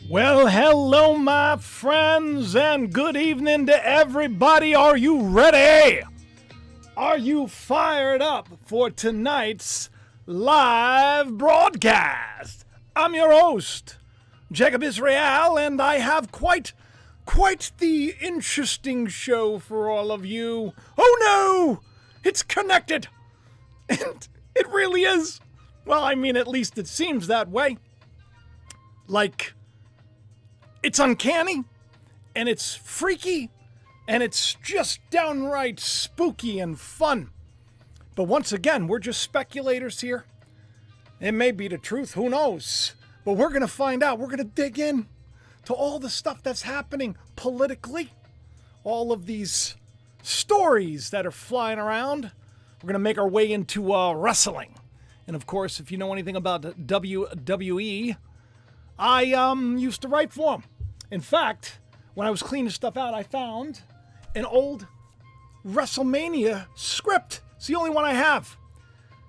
Well, hello, my friends, and good evening to everybody. Are you ready? Are you fired up for tonight's live broadcast? I'm your host, Jacob Israel, and I have quite the interesting show for all of you. Oh no! It's connected! And it really is. Well, I mean, at least it seems that way. Like, it's uncanny, and it's freaky, and it's just downright spooky and fun. But once again, we're just speculators here. It may be the truth, who knows? But we're going to find out. We're going to dig in to all the stuff that's happening politically, all of these stories that are flying around. We're going to make our way into wrestling. And of course, if you know anything about WWE, I used to write for them. In fact, when I was cleaning stuff out, I found an old WrestleMania script. It's the only one I have.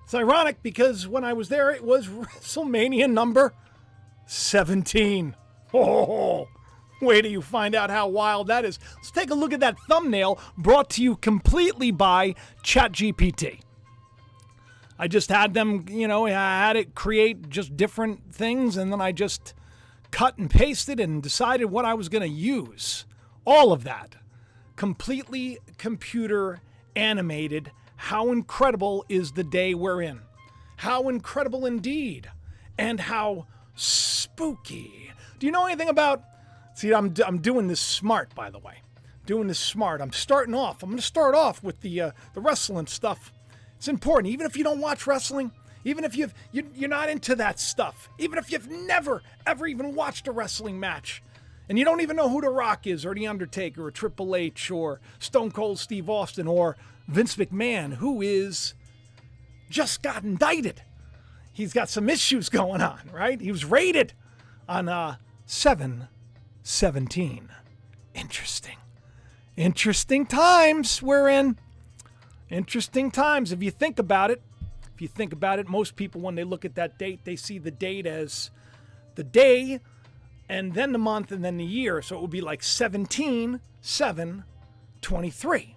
It's ironic because when I was there, it was WrestleMania number 17. Oh, wait till you find out how wild that is. Let's take a look at that thumbnail brought to you completely by ChatGPT. I just had them, I had it create just different things, and then I just cut and pasted and decided what I was going to use. All of that. Completely computer animated. How incredible is the day we're in? How incredible indeed. And how spooky. Do you know anything about... See, I'm doing this smart, by the way. Doing this smart. I'm going to start off with the wrestling stuff. It's important. Even if you don't watch wrestling, even if you're not into that stuff, even if you've never, ever even watched a wrestling match, and you don't even know who The Rock is, or The Undertaker, or Triple H, or Stone Cold Steve Austin, or Vince McMahon, who is just got indicted. He's got some issues going on, right? He was raided on 7/17. Interesting times we're in. Interesting times. If you think about it, most people, when they look at that date, they see the date as the day and then the month and then the year. So it would be like 17/7/23.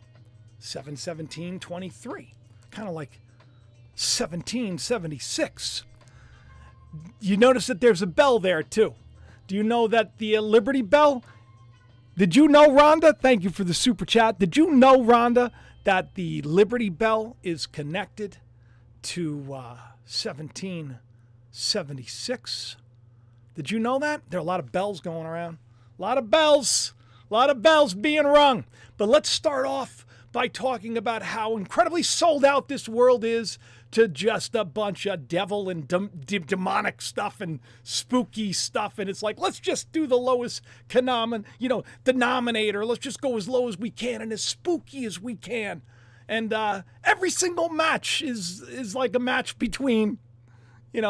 7/17/23. Kind of like 1776. You notice that there's a bell there too. Do you know that the Liberty Bell? Did you know, Rhonda? Thank you for the super chat. Did you know, Rhonda, that the Liberty Bell is connected to 1776? Did you know that? There are a lot of bells going around. A lot of bells being rung. But let's start off by talking about how incredibly sold out this world is to just a bunch of devil and demonic stuff and spooky stuff. And it's like, let's just do the lowest denominator. Let's just go as low as we can and as spooky as we can. And every single match is like a match between,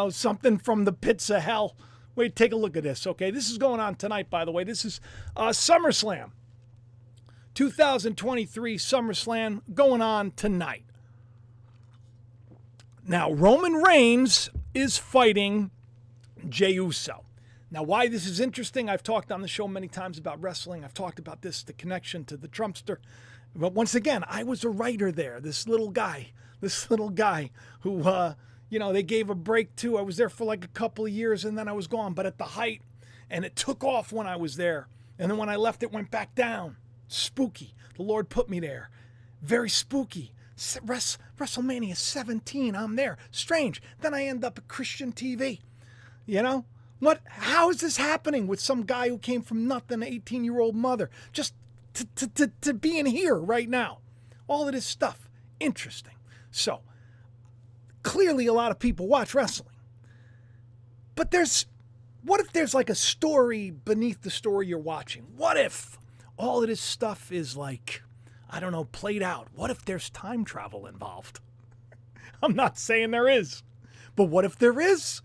something from the pits of hell. Wait, take a look at this, okay? This is going on tonight, by the way. This is SummerSlam. 2023 SummerSlam going on tonight. Now, Roman Reigns is fighting Jey Uso. Now, why this is interesting, I've talked on the show many times about wrestling. I've talked about the connection to the Trumpster. But once again, I was a writer there. This little guy who, they gave a break to. I was there for like a couple of years, and then I was gone. But at the height, and it took off when I was there. And then when I left, it went back down. Spooky. The Lord put me there. Very spooky. WrestleMania 17, I'm there. Strange. Then I end up at Christian TV. How is this happening with some guy who came from nothing, an 18-year-old mother, just to being here right now? All of this stuff. Interesting. So, clearly a lot of people watch wrestling. But what if there's like a story beneath the story you're watching? What if all of this stuff is like, played out? What if there's time travel involved? I'm not saying there is, but what if there is?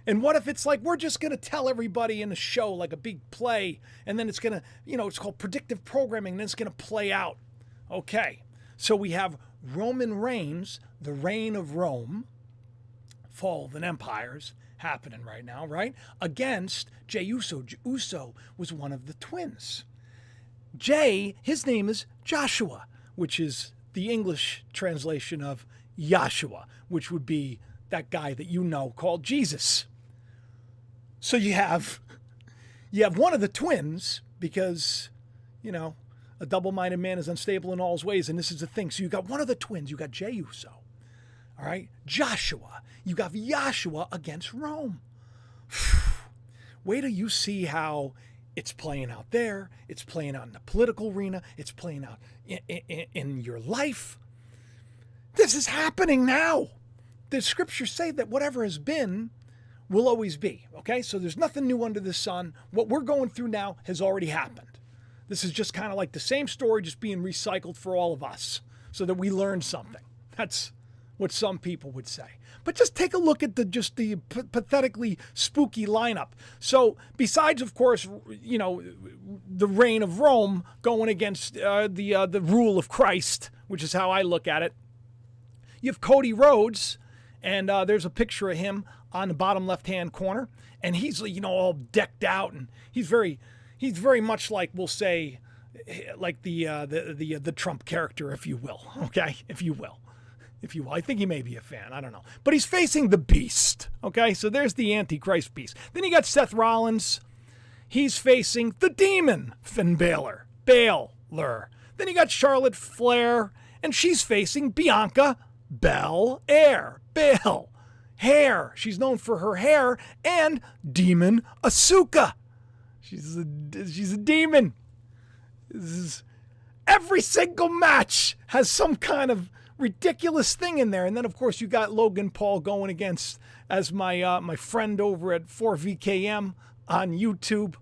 And what if it's like, we're just going to tell everybody in the show like a big play, and then it's going to, it's called predictive programming, and then it's going to play out. Okay, so we have Roman Reigns, the reign of Rome, fall of an empires happening right now, right? Against Jey Uso. Uso was one of the twins. Jey, his name is Joshua, which is the English translation of Yahshua, which would be that guy that you know called Jesus. So you have one of the twins because, a double-minded man is unstable in all his ways, and this is the thing. So you got one of the twins. You got Jey Uso, all right? Joshua. You got Yahshua against Rome. Wait till you see how it's playing out there. It's playing out in the political arena. It's playing out in your life. This is happening now. The scriptures say that whatever has been will always be, okay? So there's nothing new under the sun. What we're going through now has already happened. This is just kind of like the same story just being recycled for all of us so that we learn something. That's what some people would say. But just take a look at the pathetically spooky lineup. So besides, of course, the reign of Rome going against the rule of Christ, which is how I look at it, you have Cody Rhodes, and there's a picture of him on the bottom left-hand corner, and he's all decked out, and he's very much like, we'll say, like the Trump character, if you will. Okay, if you will. I think he may be a fan. I don't know. But he's facing the beast. Okay, so there's the Antichrist beast. Then you got Seth Rollins. He's facing the demon, Finn Balor. Then you got Charlotte Flair, and she's facing Bianca Belair. Hair. She's known for her hair, and Demon Asuka. She's a demon. Every single match has some kind of ridiculous thing in there. And then, of course, you got Logan Paul going against, as my friend over at 4VKM on YouTube,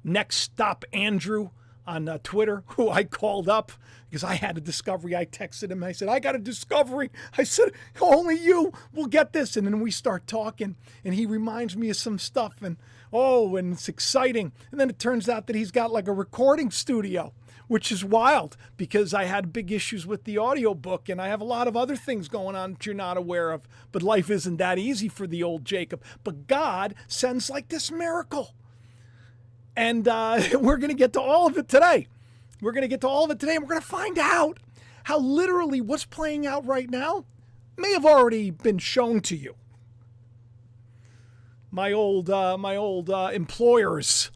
Next Stop Andrew on Twitter, who I called up because I had a discovery. I texted him. I said, I got a discovery. I said, only you will get this. And then we start talking, and he reminds me of some stuff, and it's exciting. And then it turns out that he's got like a recording studio, which is wild because I had big issues with the audiobook, and I have a lot of other things going on that you're not aware of. But life isn't that easy for the old Jacob. But God sends like this miracle. And we're going to get to all of it today. And we're going to find out how literally what's playing out right now may have already been shown to you. My old employers.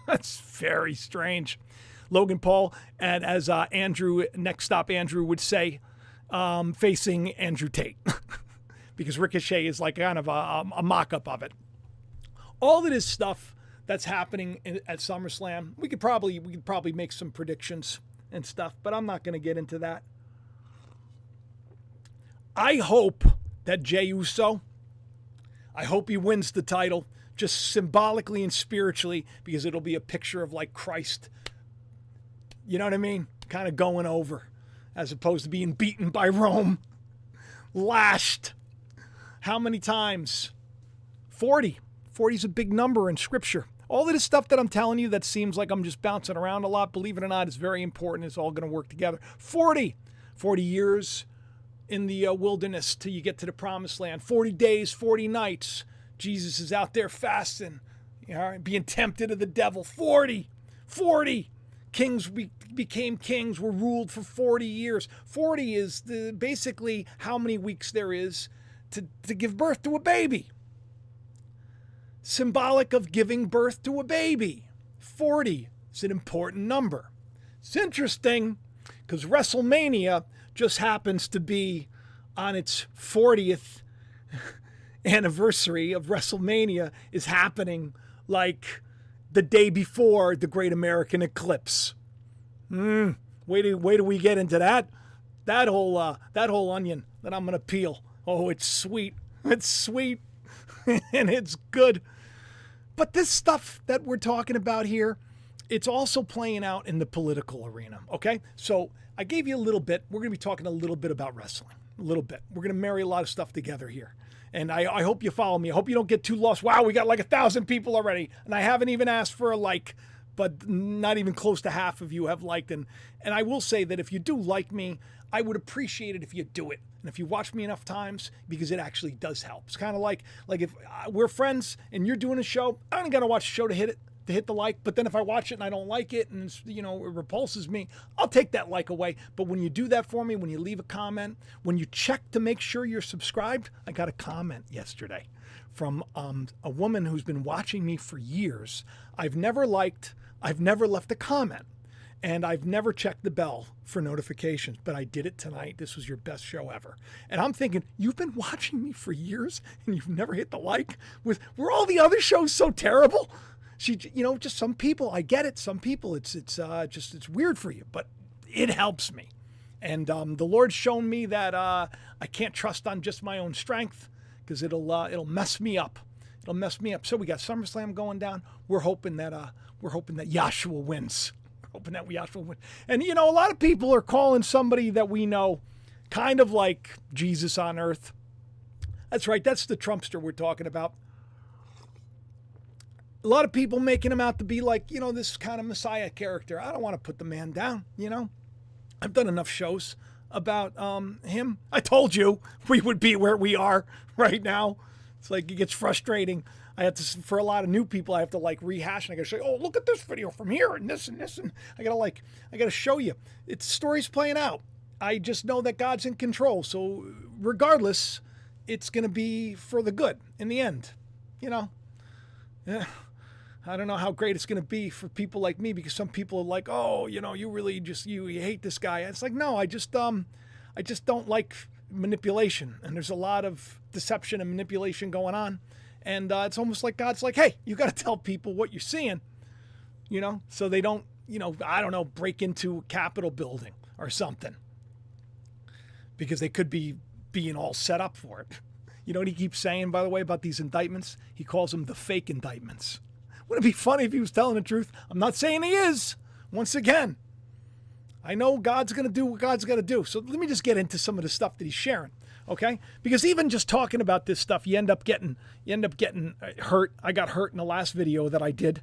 That's very strange. Logan Paul, and as Andrew, Next Stop Andrew would say, facing Andrew Tate. Because Ricochet is like kind of a mock-up of it. All of this stuff that's happening at SummerSlam, we could probably make some predictions and stuff, but I'm not going to get into that. I hope that Jey Uso, I hope he wins the title, just symbolically and spiritually, because it'll be a picture of like Christ, you know what I mean? Kind of going over, as opposed to being beaten by Rome, lashed. How many times? 40. 40 is a big number in Scripture. All of this stuff that I'm telling you that seems like I'm just bouncing around a lot, believe it or not, is very important. It's all going to work together. 40 years in the wilderness till you get to the promised land. 40 days, 40 nights. Jesus is out there fasting, being tempted of the devil. 40. Kings became kings, were ruled for 40 years. 40 is basically how many weeks there is to give birth to a baby. Symbolic of giving birth to a baby. 40 is an important number. It's interesting because WrestleMania just happens to be on its 40th anniversary of WrestleMania is happening like the day before the Great American Eclipse. Wait till we get into that whole onion that I'm going to peel. Oh, it's sweet. It's sweet. And it's good. But this stuff that we're talking about here, it's also playing out in the political arena, okay? So I gave you a little bit. We're going to be talking a little bit about wrestling, a little bit. We're going to marry a lot of stuff together here. And I hope you follow me. I hope you don't get too lost. Wow, we got like 1,000 people already. And I haven't even asked for a like, but not even close to half of you have liked. And I will say that if you do like me, I would appreciate it if you do it. And if you watch me enough times, because it actually does help. It's kind of like if we're friends and you're doing a show, I only got to watch the show to hit the like. But then if I watch it and I don't like it and it repulses me, I'll take that like away. But when you do that for me, when you leave a comment, when you check to make sure you're subscribed, I got a comment yesterday from a woman who's been watching me for years. I've never left a comment. And I've never checked the bell for notifications, but I did it tonight. This was your best show ever. And I'm thinking, you've been watching me for years and you've never hit the like? Were all the other shows so terrible? Just some people, I get it. Some people, it's weird for you, but it helps me. And the Lord's shown me that I can't trust on just my own strength, because it'll mess me up. It'll mess me up. So we got SummerSlam going down. We're hoping that Yahshua wins. Hoping that Yahshua wins. And a lot of people are calling somebody that we know kind of like Jesus on earth. That's right. That's the Trumpster we're talking about. A lot of people making him out to be like, this kind of Messiah character. I don't want to put the man down, I've done enough shows about him. I told you we would be where we are right now. It's like it gets frustrating. I have to, for a lot of new people, I have to rehash, and I got to show you, oh, look at this video from here and this and this. And I got to show you. It's story's playing out. I just know that God's in control. So regardless, it's going to be for the good in the end, Yeah. I don't know how great it's going to be for people like me, because some people are like, oh, you really you hate this guy. It's like, no, I just don't like manipulation. And there's a lot of deception and manipulation going on. And it's almost like God's like, hey, you got to tell people what you're seeing, so they don't, I don't know, break into a Capitol building or something, because they could be being all set up for it. You know what he keeps saying, by the way, about these indictments? He calls them the fake indictments. Wouldn't it be funny if he was telling the truth? I'm not saying he is. Once again, I know God's going to do what God's going to do. So let me just get into some of the stuff that he's sharing. Okay? Because even just talking about this stuff, you end up getting hurt. I got hurt in the last video that I did.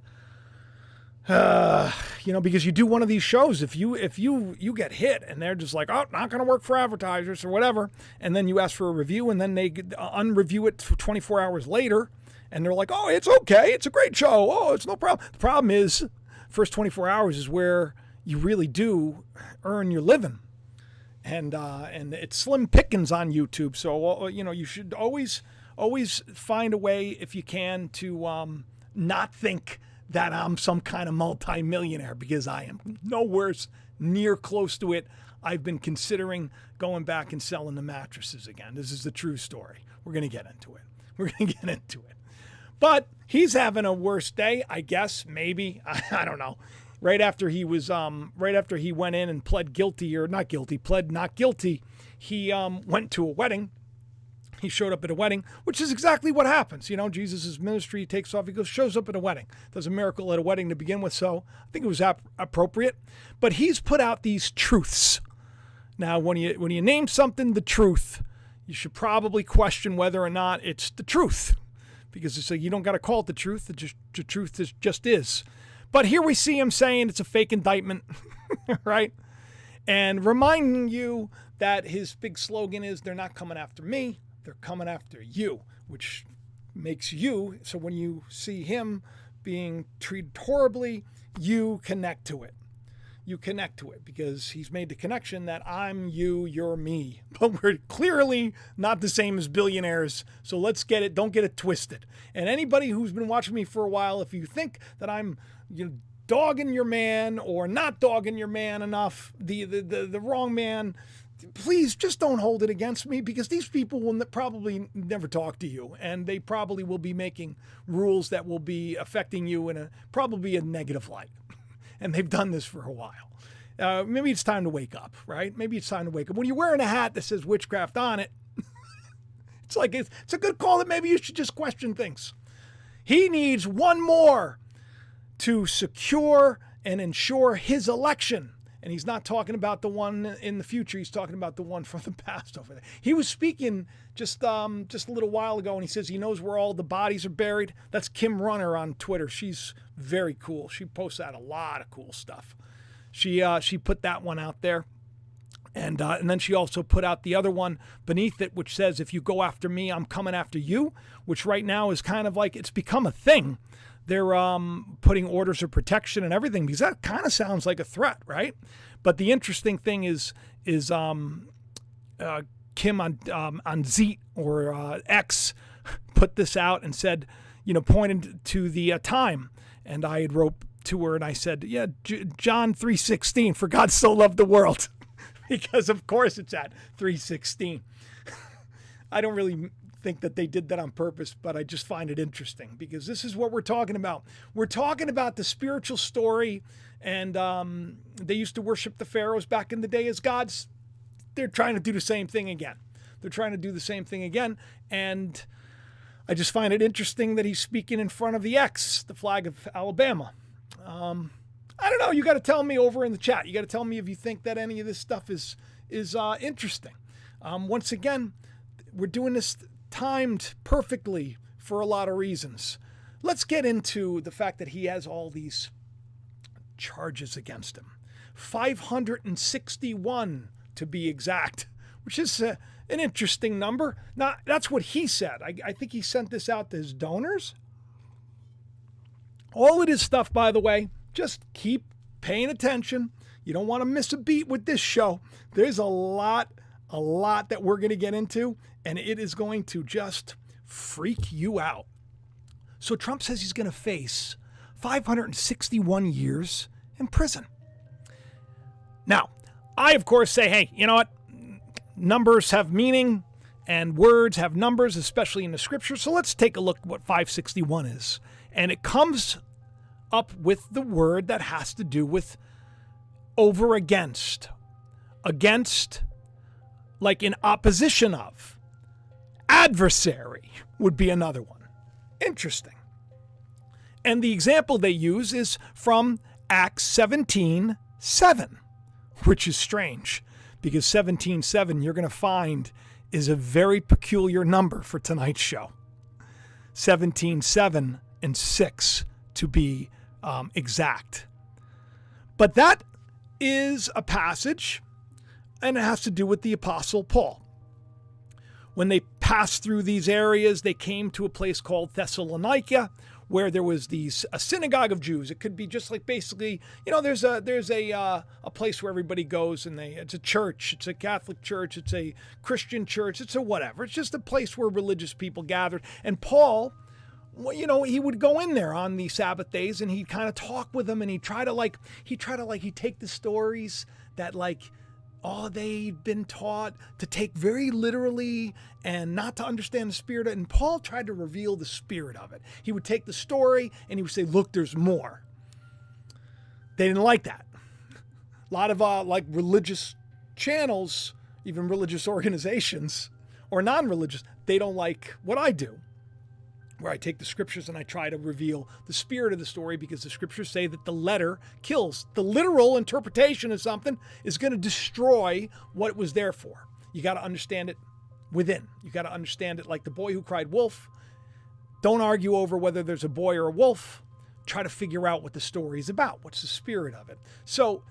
Because you do one of these shows, if you get hit and they're just like, oh, not going to work for advertisers or whatever, and then you ask for a review and then they unreview it 24 hours later, and they're like, oh, it's okay, it's a great show, oh, it's no problem. The problem is, first 24 hours is where you really do earn your living. And it's slim pickings on YouTube. So, you should always find a way, if you can, to not think that I'm some kind of multimillionaire, because I am nowhere near close to it. I've been considering going back and selling the mattresses again. This is the true story. We're going to get into it. But he's having a worse day, I guess, maybe. I don't know. Right after he went in and pled not guilty, he went to a wedding. He showed up at a wedding, which is exactly what happens. Jesus' ministry takes off. He shows up at a wedding, does a miracle at a wedding to begin with. So I think it was appropriate. But he's put out these truths. Now, when you name something the truth, you should probably question whether or not it's the truth, because it's like you don't got to call it the truth. The truth just is. But here we see him saying it's a fake indictment, right? And reminding you that his big slogan is, they're not coming after me, they're coming after you, which makes you, so when you see him being treated horribly, you connect to it. You connect to it because he's made the connection that I'm you, you're me. But we're clearly not the same as billionaires. So don't get it twisted. And anybody who's been watching me for a while, if you think that I'm dogging your man or not dogging your man enough, the wrong man, please just don't hold it against me, because these people will probably never talk to you, and they probably will be making rules that will be affecting you in probably a negative light. And they've done this for a while. Maybe it's time to wake up, right? Maybe it's time to wake up. When you're wearing a hat that says witchcraft on it, it's like it's a good call that maybe you should just question things. He needs one more to secure and ensure his election. And he's not talking about the one in the future. He's talking about the one from the past over there. He was speaking just a little while ago, and he says he knows where all the bodies are buried. That's Kim Runner on Twitter. She's very cool. She posts out a lot of cool stuff. She put that one out there. And then she also put out the other one beneath it, which says, if you go after me, I'm coming after you, which right now is kind of like, it's become a thing. They're putting orders of protection and everything, because that kind of sounds like a threat, right? But the interesting thing is Kim on Z or X put this out and said, pointed to the time. And I had wrote to her and I said, yeah, John 3:16, for God so loved the world. Because of course it's at 3:16. I don't really think that they did that on purpose, but I just find it interesting because this is what we're talking about. We're talking about the spiritual story, and they used to worship the pharaohs back in the day as gods. They're trying to do the same thing again. And I just find it interesting that he's speaking in front of the X, the flag of Alabama. I don't know. You got to tell me over in the chat. You got to tell me if you think that any of this stuff is interesting. Once again, we're doing this timed perfectly for a lot of reasons. Let's get into the fact that he has all these charges against him. 561 to be exact, which is an interesting number. Now, that's what he said. I think he sent this out to his donors. All of this stuff, by the way, just keep paying attention. You don't want to miss a beat with this show. There's a lot that we're going to get into, and it is going to just freak you out. So Trump says he's going to face 561 years in prison. Now, I, of course, say, hey, you know what? Numbers have meaning, and words have numbers, especially in the scripture. So let's take a look at what 561 is. And it comes up with the word that has to do with over against, like in opposition of. Adversary would be another one. Interesting. And the example they use is from Acts 17:7, which is strange because 17:7 you're going to find is a very peculiar number for tonight's show. 17:7 and 6 to be exact. But that is a passage, and it has to do with the Apostle Paul. When they passed through these areas, they came to a place called Thessalonica, where there was a synagogue of Jews. It could be just like basically, there's a place where everybody goes, and it's a church, it's a Catholic church, it's a Christian church, it's a whatever. It's just a place where religious people gathered. And Paul, he would go in there on the Sabbath days, and he'd kind of talk with them, and he'd take the stories that they'd been taught to take very literally and not to understand the spirit. And Paul tried to reveal the spirit of it. He would take the story and he would say, look, there's more. They didn't like that. A lot of religious channels, even religious organizations or non-religious, they don't like what I do, where I take the scriptures and I try to reveal the spirit of the story, because the scriptures say that the letter kills. The literal interpretation of something is going to destroy what it was there for. You got to understand it within. You got to understand it like the boy who cried wolf. Don't argue over whether there's a boy or a wolf. Try to figure out what the story is about. What's the spirit of it? So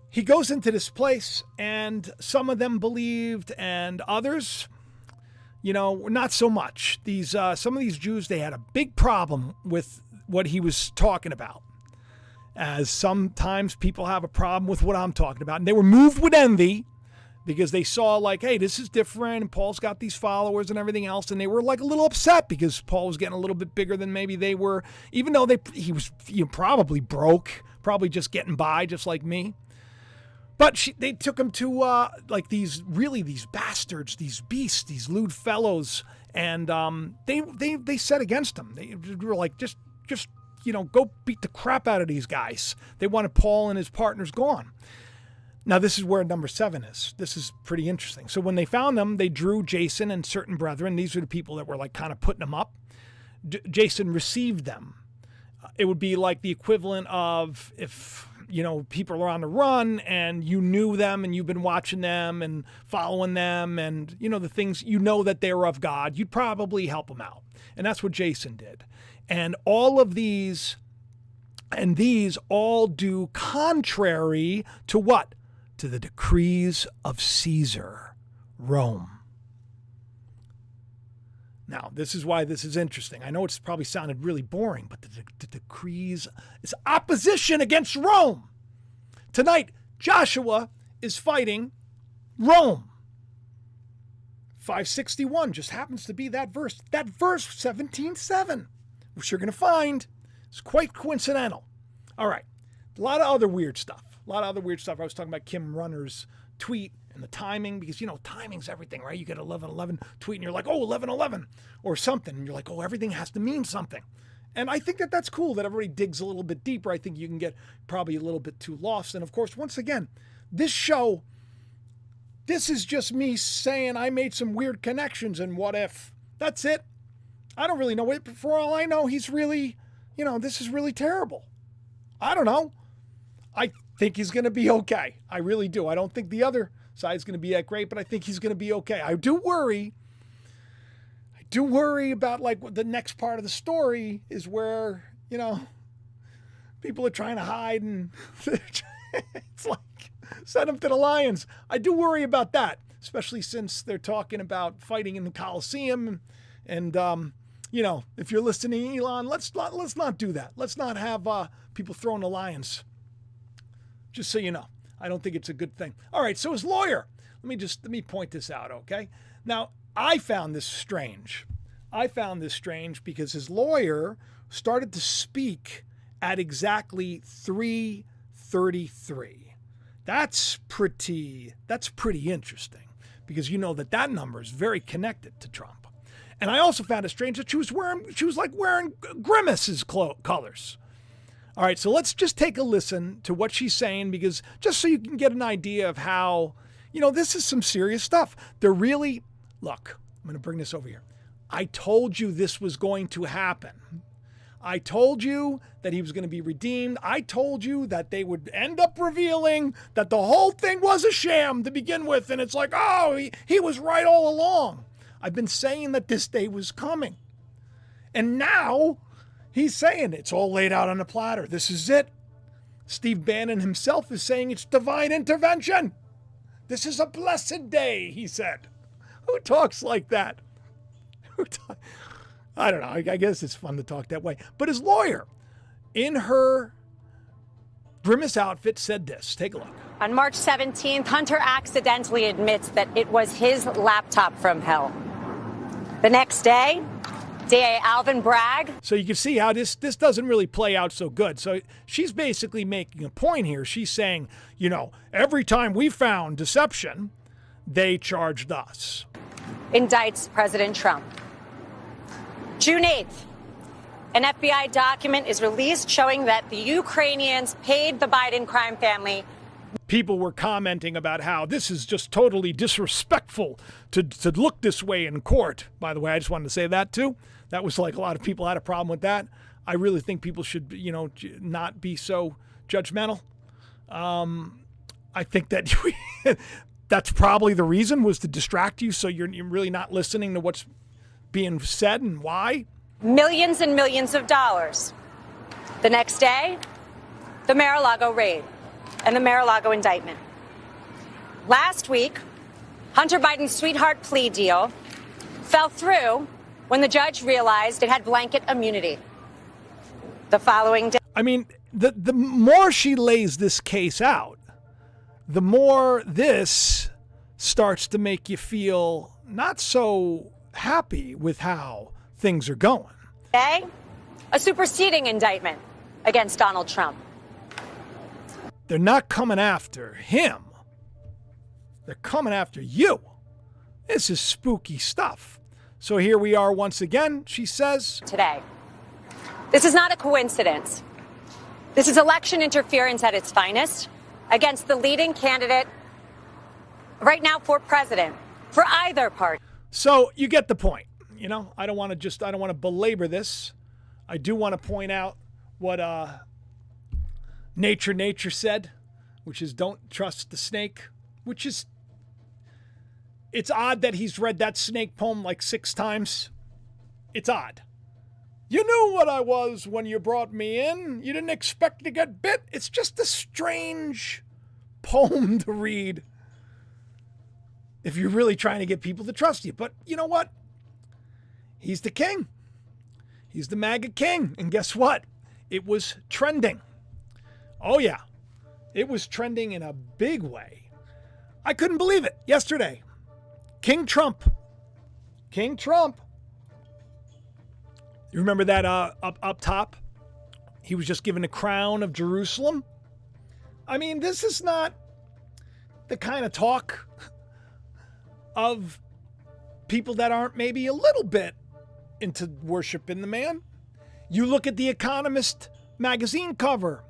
he goes into this place, and some of them believed and others, not so much. Some of these Jews, they had a big problem with what he was talking about. As sometimes people have a problem with what I'm talking about. And they were moved with envy because they saw hey, this is different, and Paul's got these followers and everything else. And they were a little upset because Paul was getting a little bit bigger than maybe they were, even though he was probably broke, probably just getting by, just like me. But they took him to these bastards, these beasts, these lewd fellows, and they set against him. They were like, just go beat the crap out of these guys. They wanted Paul and his partners gone. Now this is where number 7 is. This is pretty interesting. So when they found them, they drew Jason and certain brethren. These are the people that were kind of putting them up. Jason received them. It would be like the equivalent of if people are on the run and you knew them and you've been watching them and following them and, the things, that they're of God, you'd probably help them out. And that's what Jason did. And all of these all do contrary to what? to the decrees of Caesar, Rome. Now, this is why this is interesting. I know it's probably sounded really boring, but the decrees is opposition against Rome. Tonight, Joshua is fighting Rome. 561 just happens to be that verse. That verse, 17:7, which you're going to find is quite coincidental. All right. A lot of other weird stuff. I was talking about Kim Runner's tweet and the timing, because, timing's everything, right? You get 11:11 tweet and you're like, oh, 11:11 or something. And you're like, oh, everything has to mean something. And I think that that's cool that everybody digs a little bit deeper. I think you can get probably a little bit too lost. And of course, once again, this show, this is just me saying I made some weird connections and what if. That's it. I don't really know it, but for all I know, he's really, this is really terrible. I don't know. I think he's going to be okay. I really do. I don't think the other side's going to be that great, but I think he's going to be okay. I do worry about the next part of the story is where, people are trying to hide and it's like, send them to the lions. I do worry about that, especially since they're talking about fighting in the Colosseum. And, if you're listening, Elon, let's not do that. Let's not have people throwing the lions. Just so you know, I don't think it's a good thing. All right, so his lawyer, let me point this out, okay? Now, I found this strange. Because his lawyer started to speak at exactly 3:33. That's pretty interesting, because that number is very connected to Trump. And I also found it strange that she was wearing Grimace's colors. All right, so let's just take a listen to what she's saying, because just so you can get an idea of how, this is some serious stuff. Look, I'm going to bring this over here. I told you this was going to happen. I told you that he was going to be redeemed. I told you that they would end up revealing that the whole thing was a sham to begin with. And it's like, oh, he was right all along. I've been saying that this day was coming. And now he's saying it's all laid out on a platter. This is it. Steve Bannon himself is saying it's divine intervention. This is a blessed day, he said. Who talks like that? I don't know. I guess it's fun to talk that way. But his lawyer, in her Grimace outfit, said this. Take a look. On March 17th, Hunter accidentally admits that it was his laptop from hell. The next day, DA Alvin Bragg. So you can see how this doesn't really play out so good. So she's basically making a point here. She's saying, every time we found deception, they charged us. Indicts President Trump. June 8th, an FBI document is released showing that the Ukrainians paid the Biden crime family. People were commenting about how this is just totally disrespectful to look this way in court. By the way, I just wanted to say that too. That was like a lot of people had a problem with that. I really think people should, not be so judgmental. I think that that's probably the reason, was to distract you so you're really not listening to what's being said and why. Millions and millions of dollars. The next day, the Mar-a-Lago raid and the Mar-a-Lago indictment. Last week, Hunter Biden's sweetheart plea deal fell through when the judge realized it had blanket immunity. The following day. I mean, the more she lays this case out, the more this starts to make you feel not so happy with how things are going. Today, a superseding indictment against Donald Trump. They're not coming after him. They're coming after you. This is spooky stuff. So here we are once again, she says. Today. This is not a coincidence. This is election interference at its finest against the leading candidate right now for president, for either party. So you get the point. I don't want to belabor this. I do want to point out what nature said, which is don't trust the snake, which is, it's odd that he's read that snake poem like 6 times. It's odd. You knew what I was when you brought me in. You didn't expect to get bit. It's just a strange poem to read if you're really trying to get people to trust you. But you know what? He's the king. He's the Maga King. And guess what? It was trending. Oh, yeah. It was trending in a big way. I couldn't believe it yesterday. King Trump. King Trump. You remember that up top? He was just given a crown of Jerusalem. I mean, this is not the kind of talk of people that aren't maybe a little bit into worshiping the man. You look at the Economist magazine cover.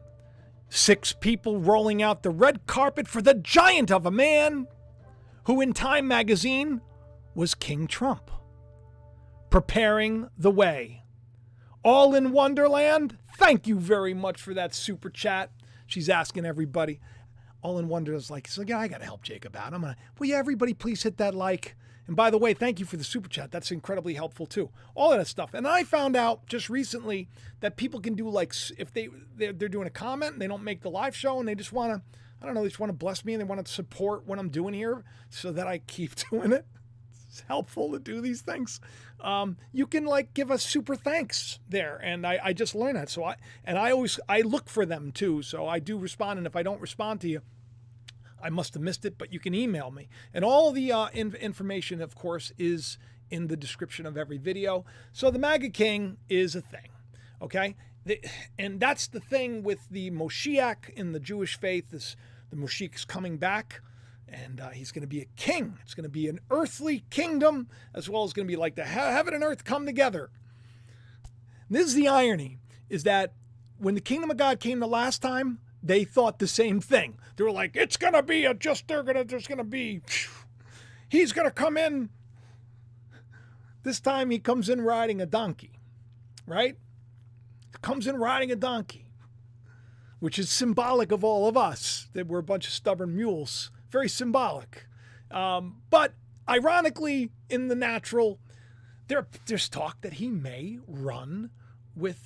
6 people rolling out the red carpet for the giant of a man who in Time magazine was King Trump. Preparing the way. All in Wonderland. Thank you very much for that super chat. She's asking everybody. All in Wonder is like, so yeah, I got to help Jacob out. Will yeah, everybody please hit that like. And by the way, thank you for the super chat. That's incredibly helpful too. All of that stuff. And I found out just recently that people can do like, if they're doing a comment and they don't make the live show and they just want to, I don't know, they just want to bless me and they want to support what I'm doing here so that I keep doing it. It's helpful to do these things. You can like give us super thanks there. And I just learned that. So I look for them too. So I do respond. And if I don't respond to you, I must have missed it, but you can email me. And all the information, of course, is in the description of every video. So the Maga King is a thing, okay? And that's the thing with the Machachek in the Jewish faith. The Machachek is coming back, and he's going to be a king. It's going to be an earthly kingdom, as well as going to be like the heaven and earth come together. And this is the irony, is that when the kingdom of God came the last time, they thought the same thing. They were like, it's going to be he's going to come in. This time he comes in riding a donkey, right? Comes in riding a donkey, which is symbolic of all of us, that we're a bunch of stubborn mules. Very symbolic. But ironically, in the natural, there's talk that he may run with,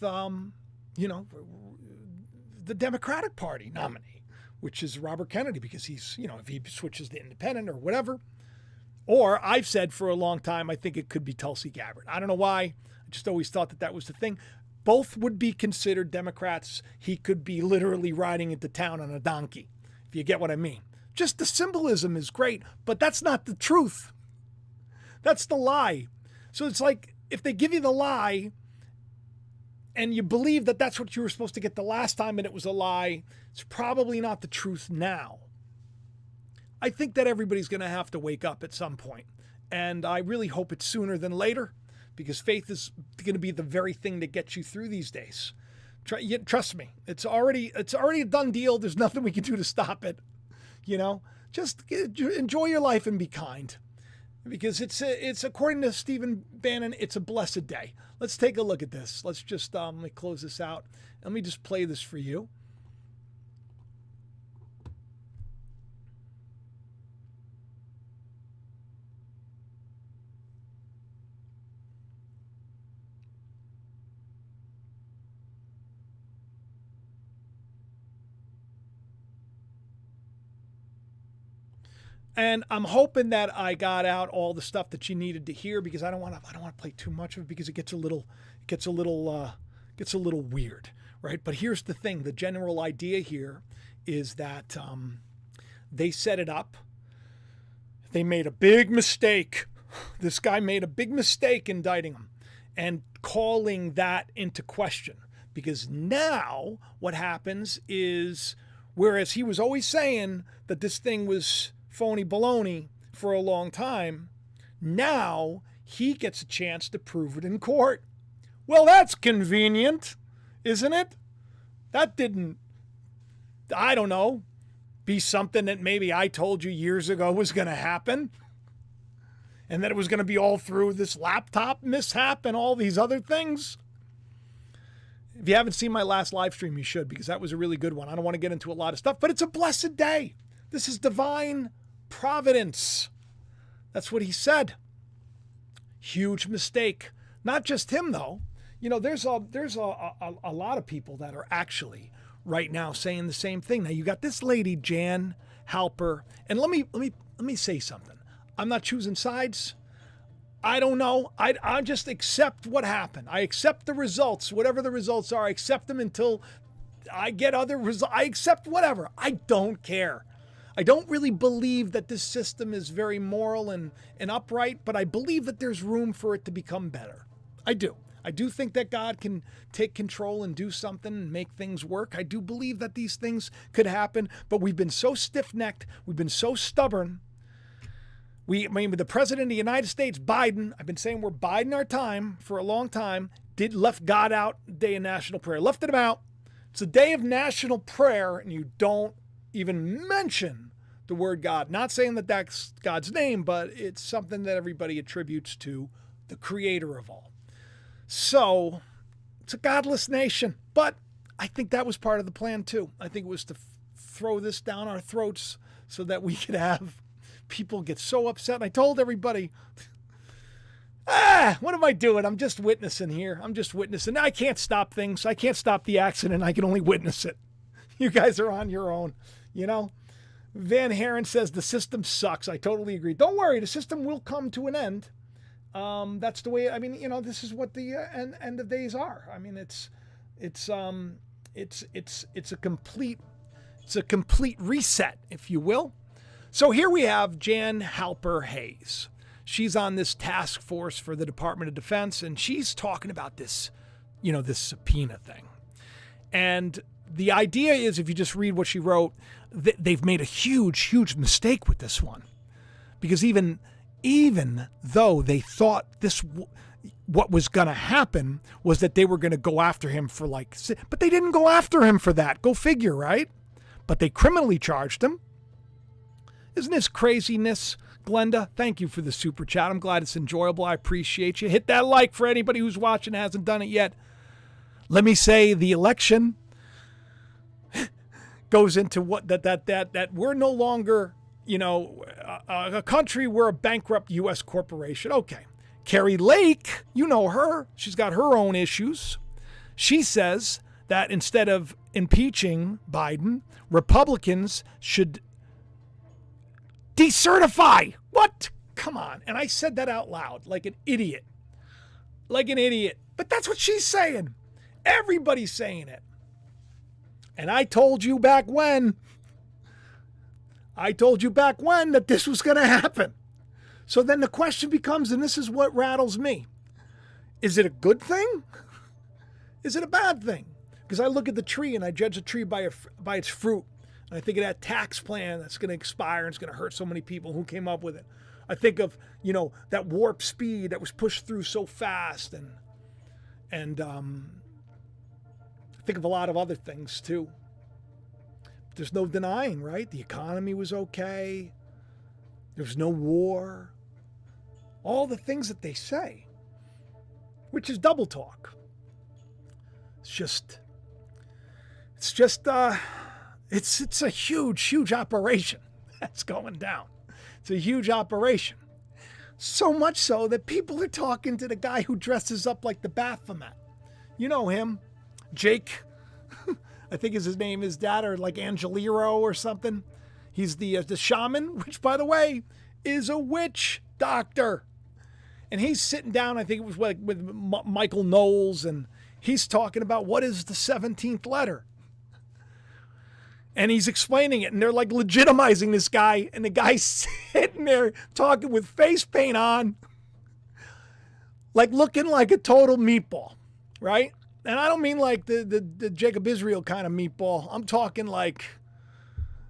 the Democratic Party nominee, which is Robert Kennedy, because he's, if he switches to independent or whatever. Or I've said for a long time, I think it could be Tulsi Gabbard. I don't know why. I just always thought that was the thing. Both would be considered Democrats. He could be literally riding into town on a donkey, if you get what I mean. Just the symbolism is great, but that's not the truth. That's the lie. So it's like, if they give you the lie, and you believe that that's what you were supposed to get the last time and it was a lie, it's probably not the truth now. I think that everybody's going to have to wake up at some point. And I really hope it's sooner than later, because faith is going to be the very thing that gets you through these days. Trust me, it's already a done deal. There's nothing we can do to stop it. Just enjoy your life and be kind. Because it's according to Stephen Bannon, it's a blessed day. Let's take a look at this. Let's just let me close this out. Let me just play this for you. And I'm hoping that I got out all the stuff that you needed to hear, because I don't want to play too much of it, because it gets a little weird, right? But here's the thing: the general idea here is that they set it up. They made a big mistake. This guy made a big mistake indicting him and calling that into question, because now what happens is, whereas he was always saying that this thing was phony baloney for a long time, now he gets a chance to prove it in court. Well, that's convenient, isn't it? That didn't, I don't know, be something that maybe I told you years ago was going to happen, and that it was going to be all through this laptop mishap and all these other things. If you haven't seen my last live stream, you should, because that was a really good one. I don't want to get into a lot of stuff, but it's a blessed day. This is divine providence. That's what he said. Huge mistake. Not just him, though. There's a lot of people that are actually right now saying the same thing. Now, you got this lady, Jan Halper. And let me say something. I'm not choosing sides. I don't know. I just accept what happened. I accept the results, whatever the results are. I accept them until I get other results. I accept whatever. I don't care. I don't really believe that this system is very moral and upright, but I believe that there's room for it to become better. I do. I do think that God can take control and do something and make things work. I do believe that these things could happen, but we've been so stiff-necked. We've been so stubborn. With the president of the United States, Biden, I've been saying we're biding our time for a long time, left God out, day of national prayer. Left him out. It's a day of national prayer, and you don't even mention the word God. Not saying that that's God's name, but it's something that everybody attributes to the creator of all. So it's a godless nation, but I think that was part of the plan too. I think it was to throw this down our throats so that we could have people get so upset. And I told everybody, what am I doing? I'm just witnessing here. I'm just witnessing. I can't stop things. I can't stop the accident. I can only witness it. You guys are on your own, you know? Van Haren says the system sucks. I totally agree. Don't worry. The system will come to an end. That's the way, this is what the end of days are. I mean, it's a complete reset, if you will. So here we have Jan Halper Hayes. She's on this task force for the Department of Defense, and she's talking about this, this subpoena thing. And the idea is, if you just read what she wrote, they've made a huge mistake with this one. Because even though they thought what was going to happen was that they were going to go after him for but they didn't go after him for that. Go figure, right? But they criminally charged him. Isn't this craziness? Glenda, thank you for the super chat. I'm glad it's enjoyable. I appreciate you. Hit that like for anybody who's watching and hasn't done it yet. Let me say the election goes into what that we're no longer, a country, we're a bankrupt U.S. corporation. Okay. Carrie Lake, you know her. She's got her own issues. She says that instead of impeaching Biden, Republicans should decertify. What? Come on. And I said that out loud like an idiot. But that's what she's saying. Everybody's saying it. And I told you back when that this was going to happen. So then the question becomes, and this is what rattles me, is it a good thing? Is it a bad thing? Because I look at the tree and I judge a tree by its fruit. And I think of that tax plan that's going to expire and it's going to hurt so many people. Who came up with it? I think of, that warp speed that was pushed through so fast. And I think of a lot of other things too. But there's no denying, right? The economy was okay. There was no war. All the things that they say, which is double talk. It's a huge operation that's going down. It's a huge operation. So much so that people are talking to the guy who dresses up like the Baphomet. You know him, Jake. I think is his name, his dad, or like Angeliro or something. He's the shaman, which, by the way, is a witch doctor. And he's sitting down, I think it was with Michael Knowles, and he's talking about what is the 17th letter. And he's explaining it, and they're like legitimizing this guy, and the guy's sitting there talking with face paint on, like looking like a total meatball, right? And I don't mean like the Jacob Israel kind of meatball. I'm talking like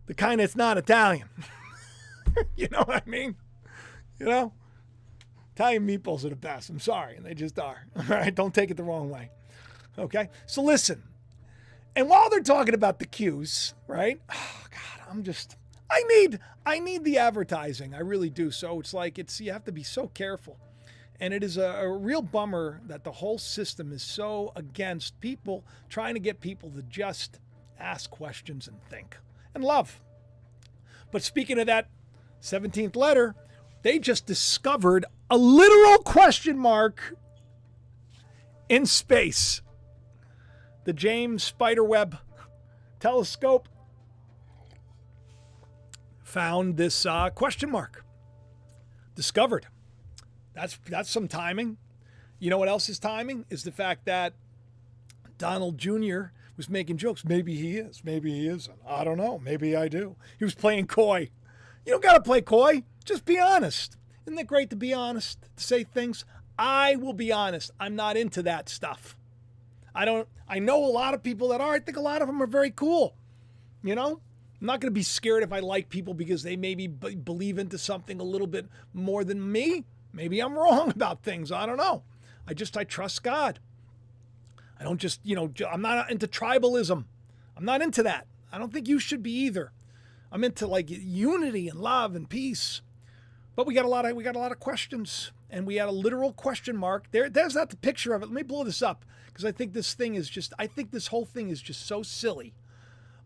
the kind that's not Italian. You know what I mean? Italian meatballs are the best. I'm sorry, and they just are. All right, don't take it the wrong way. Okay, so listen. And while they're talking about the cues, right? Oh God, I need the advertising. I really do. So it's like you have to be so careful. And it is a real bummer that the whole system is so against people trying to get people to just ask questions and think and love. But speaking of that 17th letter, they just discovered a literal question mark in space. The James Spiderweb telescope. found this question mark. Discovered. That's some timing. You know what else is timing? Is the fact that Donald Jr. was making jokes. Maybe he is. Maybe he isn't. I don't know. Maybe I do. He was playing coy. You don't got to play coy. Just be honest. Isn't it great to be honest? To say things? I will be honest. I'm not into that stuff. I know a lot of people that are. I think a lot of them are very cool. You know? I'm not going to be scared if I like people because they maybe believe into something a little bit more than me. Maybe I'm wrong about things. I don't know. I trust God. I don't just, I'm not into tribalism. I'm not into that. I don't think you should be either. I'm into like unity and love and peace. But we got a lot of questions, and we had a literal question mark. There's not the picture of it. Let me blow this up because I think this whole thing is just so silly.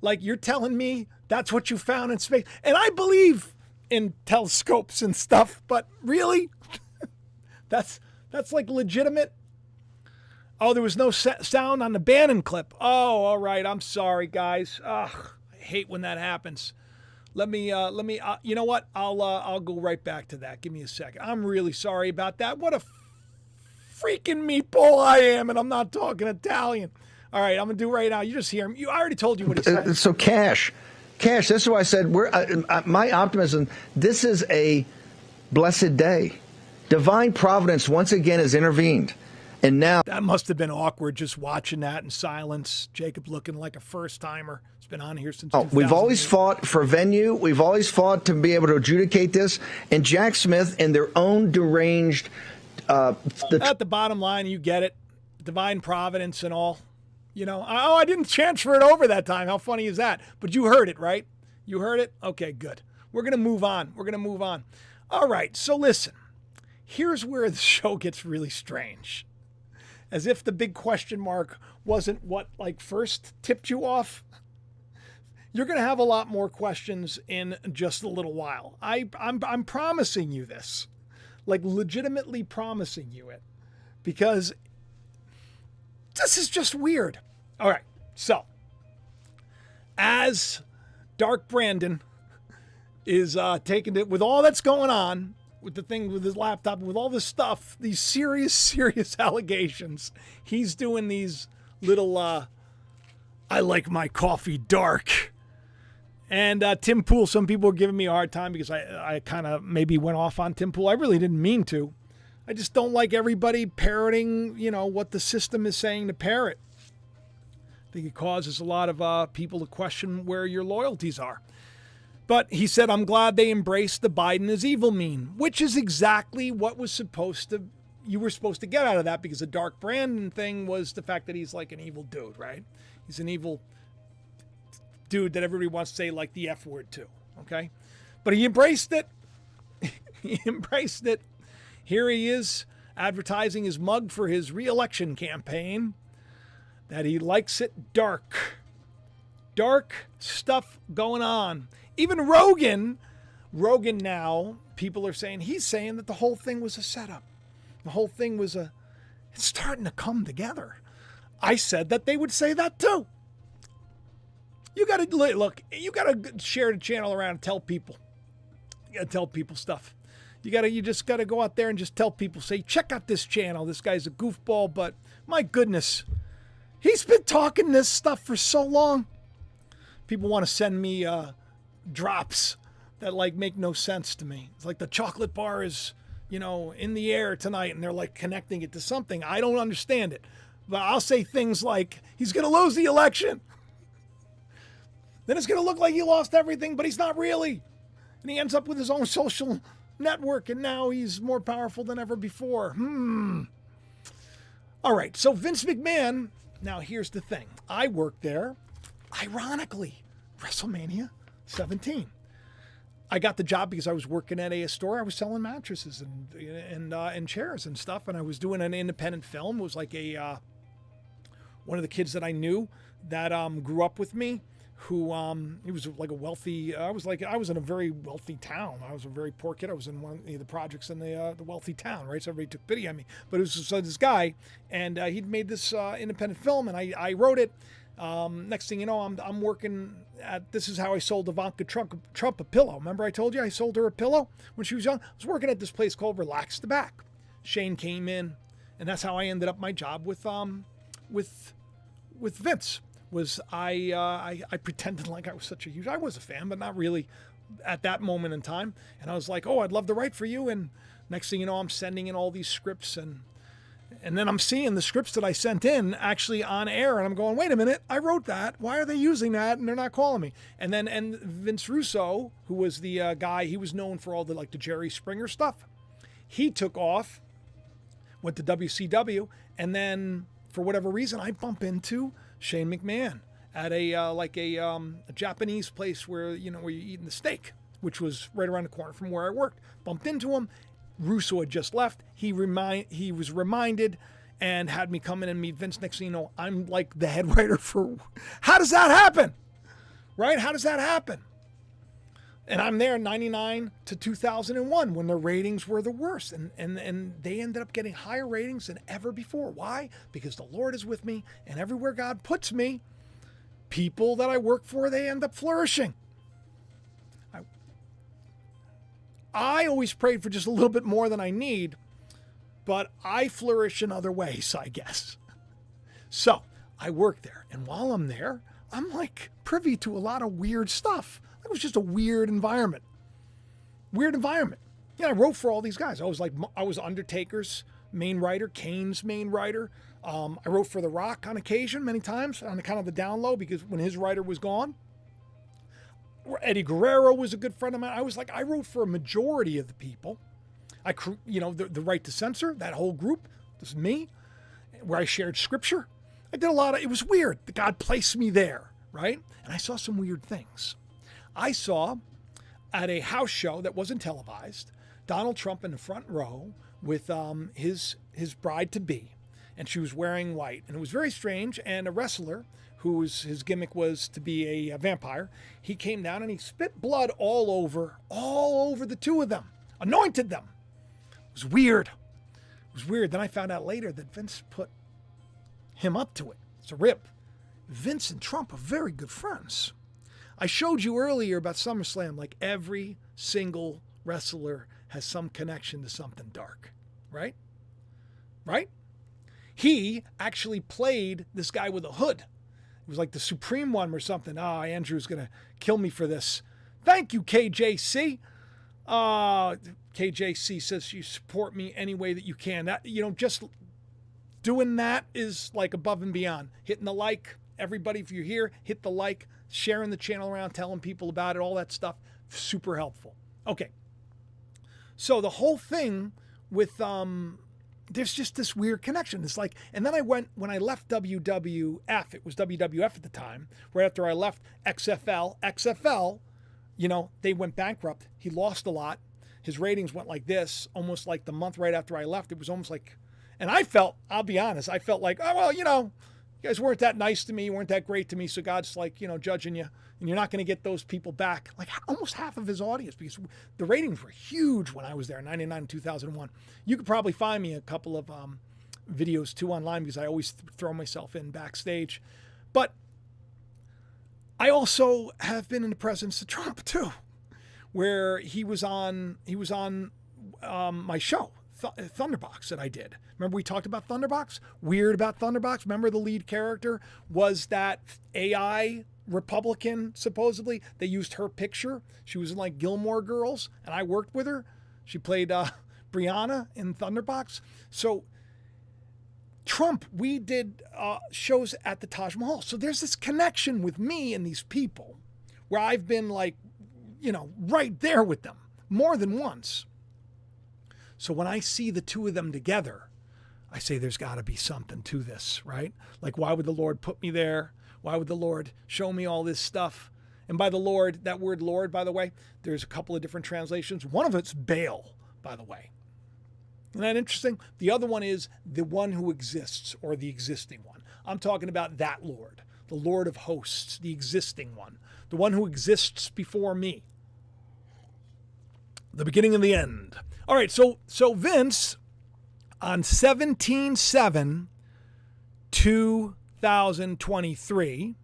Like, you're telling me that's what you found in space. And I believe in telescopes and stuff, but really? That's like legitimate? Oh, there was no sound on the Bannon clip. Oh, all right. I'm sorry, guys. Ugh, I hate when that happens. Let me, you know what? I'll go right back to that. Give me a second. I'm really sorry about that. What a freaking meatball I am, and I'm not talking Italian. All right, I'm going to do it right now. You just hear him. I already told you what he said. So Cash, this is why I said my optimism, this is a blessed day. Divine providence once again has intervened. And now that must have been awkward just watching that in silence. Jacob looking like a first-timer. It's been on here since 2008. We've always fought for venue. We've always fought to be able to adjudicate this. And Jack Smith and their own deranged... At the bottom line, you get it. Divine providence and all. I didn't transfer it over that time. How funny is that? But you heard it, right? You heard it? Okay, good. We're going to move on. All right, so listen. Here's where the show gets really strange. As if the big question mark wasn't what first tipped you off. You're going to have a lot more questions in just a little while. I'm promising you this. Legitimately promising you it. Because this is just weird. All right, so as Dark Brandon is taking it with all that's going on, with the thing with his laptop, with all this stuff, these serious allegations, he's doing these little, I like my coffee dark. And Tim Pool, some people are giving me a hard time because I kind of maybe went off on Tim Pool. I really didn't mean to. I just don't like everybody parroting, what the system is saying to parrot. I think it causes a lot of people to question where your loyalties are. But he said, I'm glad they embraced the Biden is evil meme, which is exactly what you were supposed to get out of that, because the Dark Brandon thing was the fact that he's like an evil dude, right? He's an evil dude that everybody wants to say like the F word to, okay? But he embraced it. He embraced it. Here he is advertising his mug for his re-election campaign, that he likes it dark. Dark stuff going on. Even Rogan now, people are saying, he's saying that the whole thing was a setup. The whole thing was it's starting to come together. I said that they would say that too. You got to look, you got to share the channel around and tell people. You got to tell people stuff. You just got to go out there and just tell people, say, check out this channel. This guy's a goofball, but my goodness, he's been talking this stuff for so long. People want to send me drops that make no sense to me. It's like the chocolate bar is, in the air tonight, and they're connecting it to something. I don't understand it. But I'll say things like, he's going to lose the election. Then it's going to look like he lost everything, but he's not really. And he ends up with his own social network, and now he's more powerful than ever before. All right, so Vince McMahon, now here's the thing. I worked there, ironically, WrestleMania 17. I got the job because I was working at a store. I was selling mattresses and chairs and stuff, and I was doing an independent film. It was like one of the kids that I knew that grew up with me, who he was like a wealthy. I was in a very wealthy town. I was a very poor kid. I was in one of the projects in the wealthy town, right? So everybody took pity on me. But it was this guy, and he'd made this independent film, and I wrote it. Next thing you know, I'm working at, this is how I sold Ivanka Trump a pillow. Remember I told you I sold her a pillow when she was young? I was working at this place called Relax the Back. Shane came in, and that's how I ended up my job with Vince. Was I pretended like I was such a huge, I was a fan, but not really at that moment in time. And I was like, oh, I'd love to write for you. And next thing you know, I'm sending in all these scripts, and then I'm seeing the scripts that I sent in actually on air, and I'm going, wait a minute, I wrote that. Why are they using that? And they're not calling me. And Vince Russo, who was the guy, he was known for all the Jerry Springer stuff. He took off, went to WCW, and then for whatever reason, I bump into Shane McMahon at a Japanese place where you're eating the steak, which was right around the corner from where I worked. Bumped into him. Russo had just left. He was reminded and had me come in and meet Vince. Next thing you know, I'm like the head writer for. How does that happen? Right? How does that happen? And I'm there in 99 to 2001 when the ratings were the worst. And they ended up getting higher ratings than ever before. Why? Because the Lord is with me, and everywhere God puts me, people that I work for, they end up flourishing. I always prayed for just a little bit more than I need, but I flourish in other ways, I guess. So I work there, and while I'm there, I'm like privy to a lot of weird stuff. It was just a weird environment. Yeah, I wrote for all these guys. I was Undertaker's main writer, Kane's main writer. I wrote for The Rock on occasion, many times, on the kind of the down low, because when his writer was gone. Eddie Guerrero was a good friend of mine. I wrote for a majority of the people. The Right to Censor, that whole group, this is me, where I shared scripture. I did a lot of, it was weird. God placed me there, right? And I saw some weird things. I saw at a house show that wasn't televised, Donald Trump in the front row with his bride-to-be, and she was wearing white. And it was very strange, and a wrestler his gimmick was to be a vampire, he came down and he spit blood all over the two of them, anointed them. It was weird. Then I found out later that Vince put him up to it. It's a rip. Vince and Trump are very good friends. I showed you earlier about SummerSlam, like every single wrestler has some connection to something dark, right? Right? He actually played this guy with a hood. It was like the Supreme One or something. Andrew's going to kill me for this. Thank you, KJC. KJC says you support me any way that you can. That, just doing that is like above and beyond. Hitting the like. Everybody, if you're here, hit the like. Sharing the channel around, telling people about it, all that stuff. Super helpful. Okay. So the whole thing with... there's just this weird connection. It's like, and then when I left WWF, it was WWF at the time, right after I left XFL, they went bankrupt. He lost a lot. His ratings went like this, almost like the month right after I left. It was almost like, and I'll be honest, I felt like, oh, well, you guys weren't that nice to me, weren't that great to me, so God's like, judging you, and you're not going to get those people back. Like almost half of his audience, because the ratings were huge when I was there, 99 and 2001. You could probably find me a couple of videos too online, because I always throw myself in backstage. But I also have been in the presence of Trump too, where he was on my show, Thunderbox, that I did. Remember we talked about Thunderbox? Weird about Thunderbox. Remember the lead character was that AI Republican, supposedly. They used her picture. She was in like Gilmore Girls, and I worked with her. She played Brianna in Thunderbox. So Trump, we did shows at the Taj Mahal. So there's this connection with me and these people where I've been like, right there with them more than once. So when I see the two of them together, I say there's got to be something to this, right? Like, why would the Lord put me there? Why would the Lord show me all this stuff? And by the Lord, that word Lord, by the way, there's a couple of different translations. One of it's Baal, by the way. Isn't that interesting? The other one is the one who exists, or the existing one. I'm talking about that Lord, the Lord of hosts, the existing one, the one who exists before me. The beginning and the end. All right, so Vince, on 17/7/2000, 2023,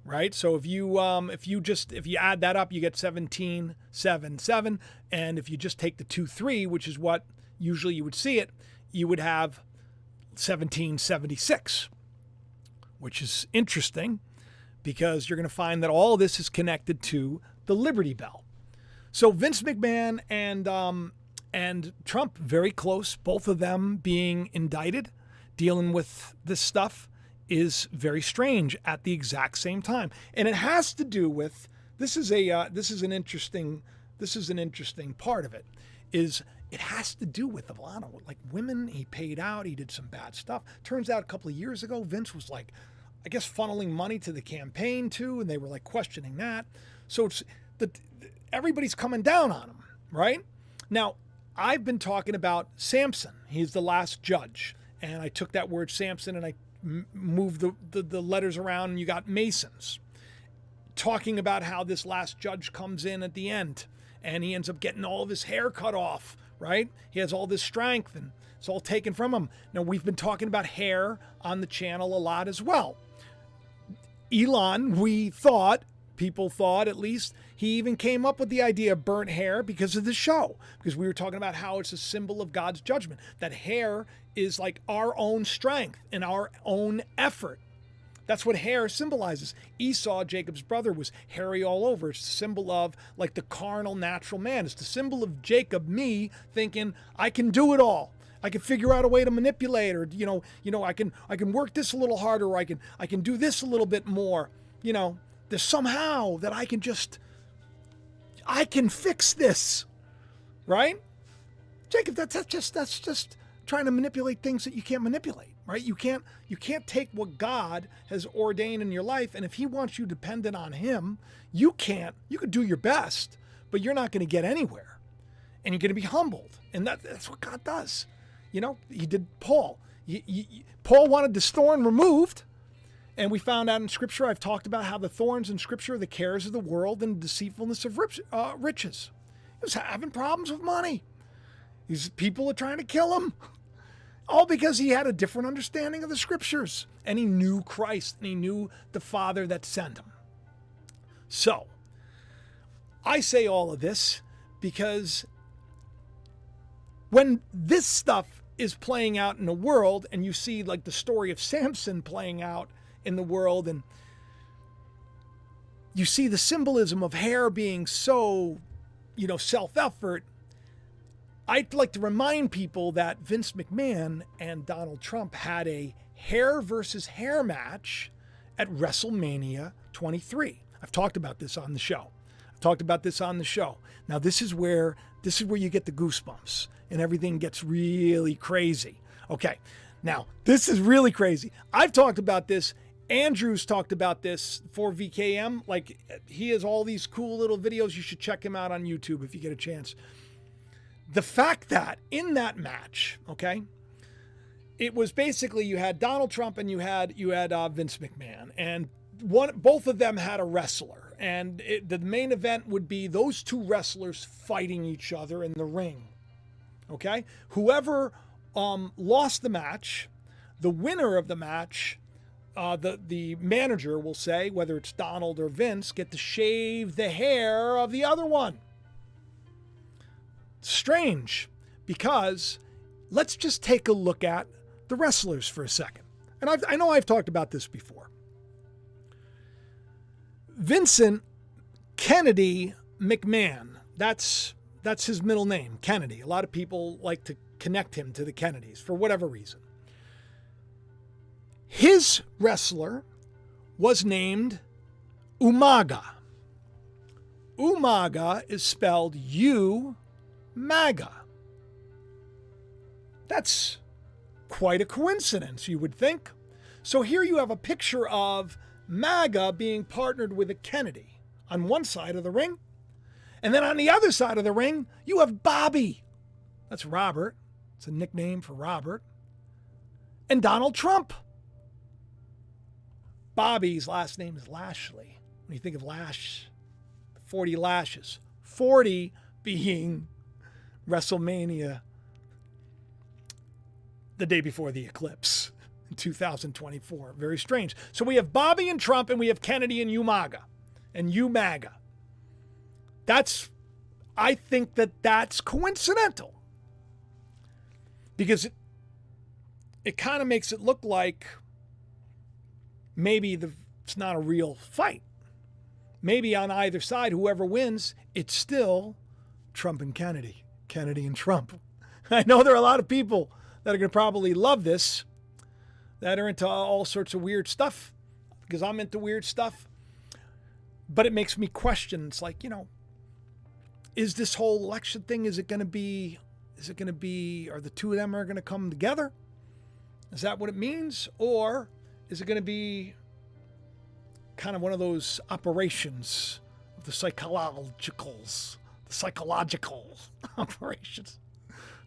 right? So if you add that up, you get 1777, and if you just take the 23, which is what usually you would see it, you would have 1776, which is interesting because you're going to find that all this is connected to the Liberty Bell. So Vince McMahon and Trump, very close, both of them being indicted, dealing with this stuff is very strange at the exact same time. And it has to do with, this is an interesting part of it, is it has to do with a lot of like women he paid out. He did some bad stuff. Turns out a couple of years ago, Vince was like, I guess, funneling money to the campaign too, and they were like questioning that. So it's everybody's coming down on him, right? Now, I've been talking about Samson. He's the last judge, and I took that word Samson and I moved the letters around, and you got Masons. Talking about how this last judge comes in at the end, and he ends up getting all of his hair cut off, right? He has all this strength, and it's all taken from him. Now, we've been talking about hair on the channel a lot as well. Elon, people thought at least, he even came up with the idea of burnt hair because of the show, because we were talking about how it's a symbol of God's judgment, that hair is like our own strength and our own effort. That's what hair symbolizes. Esau, Jacob's brother, was hairy all over. It's a symbol of like the carnal, natural man. It's the symbol of Jacob, me, thinking I can do it all. I can figure out a way to manipulate, or I can work this a little harder, or I can do this a little bit more. There's somehow that I can fix this, right? Jacob, that's just trying to manipulate things that you can't manipulate, right? You can't take what God has ordained in your life, and if he wants you dependent on him, you can't. You could do your best, but you're not going to get anywhere, and you're going to be humbled, and that's what God does. He did Paul. Paul wanted the thorn removed, and we found out in Scripture, I've talked about how the thorns in Scripture are the cares of the world and deceitfulness of riches. He was having problems with money. These people are trying to kill him. All because he had a different understanding of the Scriptures. And he knew Christ, and he knew the Father that sent him. So, I say all of this because when this stuff is playing out in the world, and you see like the story of Samson playing out in the world, and you see the symbolism of hair being so, self-effort, I'd like to remind people that Vince McMahon and Donald Trump had a hair versus hair match at WrestleMania 23. I've talked about this on the show. Now, this is where you get the goosebumps and everything gets really crazy. Okay, now, this is really crazy. I've talked about this. Andrew's talked about this for VKM. Like, he has all these cool little videos. You should check him out on YouTube if you get a chance. The fact that in that match, okay, it was basically you had Donald Trump and you had Vince McMahon, and both of them had a wrestler, and the main event would be those two wrestlers fighting each other in the ring. Okay, whoever lost the match, the winner of the match, the manager will say, whether it's Donald or Vince, get to shave the hair of the other one. Strange, because let's just take a look at the wrestlers for a second. And I know I've talked about this before. Vincent Kennedy McMahon, that's his middle name, Kennedy. A lot of people like to connect him to the Kennedys for whatever reason. His wrestler was named Umaga. Umaga is spelled U-MAGA. That's quite a coincidence, you would think. So here you have a picture of MAGA being partnered with a Kennedy on one side of the ring. And then on the other side of the ring, you have Bobby. That's Robert. It's a nickname for Robert. And Donald Trump. Bobby's last name is Lashley. When you think of Lash, 40 lashes. 40 being WrestleMania, the day before the Eclipse in 2024. Very strange. So we have Bobby and Trump, and we have Kennedy and UMAGA. And UMAGA. I think that's coincidental. Because it kind of makes it look like maybe it's not a real fight. Maybe on either side, whoever wins, it's still Trump and Kennedy. Kennedy and Trump. I know there are a lot of people that are going to probably love this, that are into all sorts of weird stuff, because I'm into weird stuff. But it makes me question. It's like, is this whole election thing, are the two of them are going to come together? Is that what it means? Or is it going to be kind of one of those operations of the psychological operations?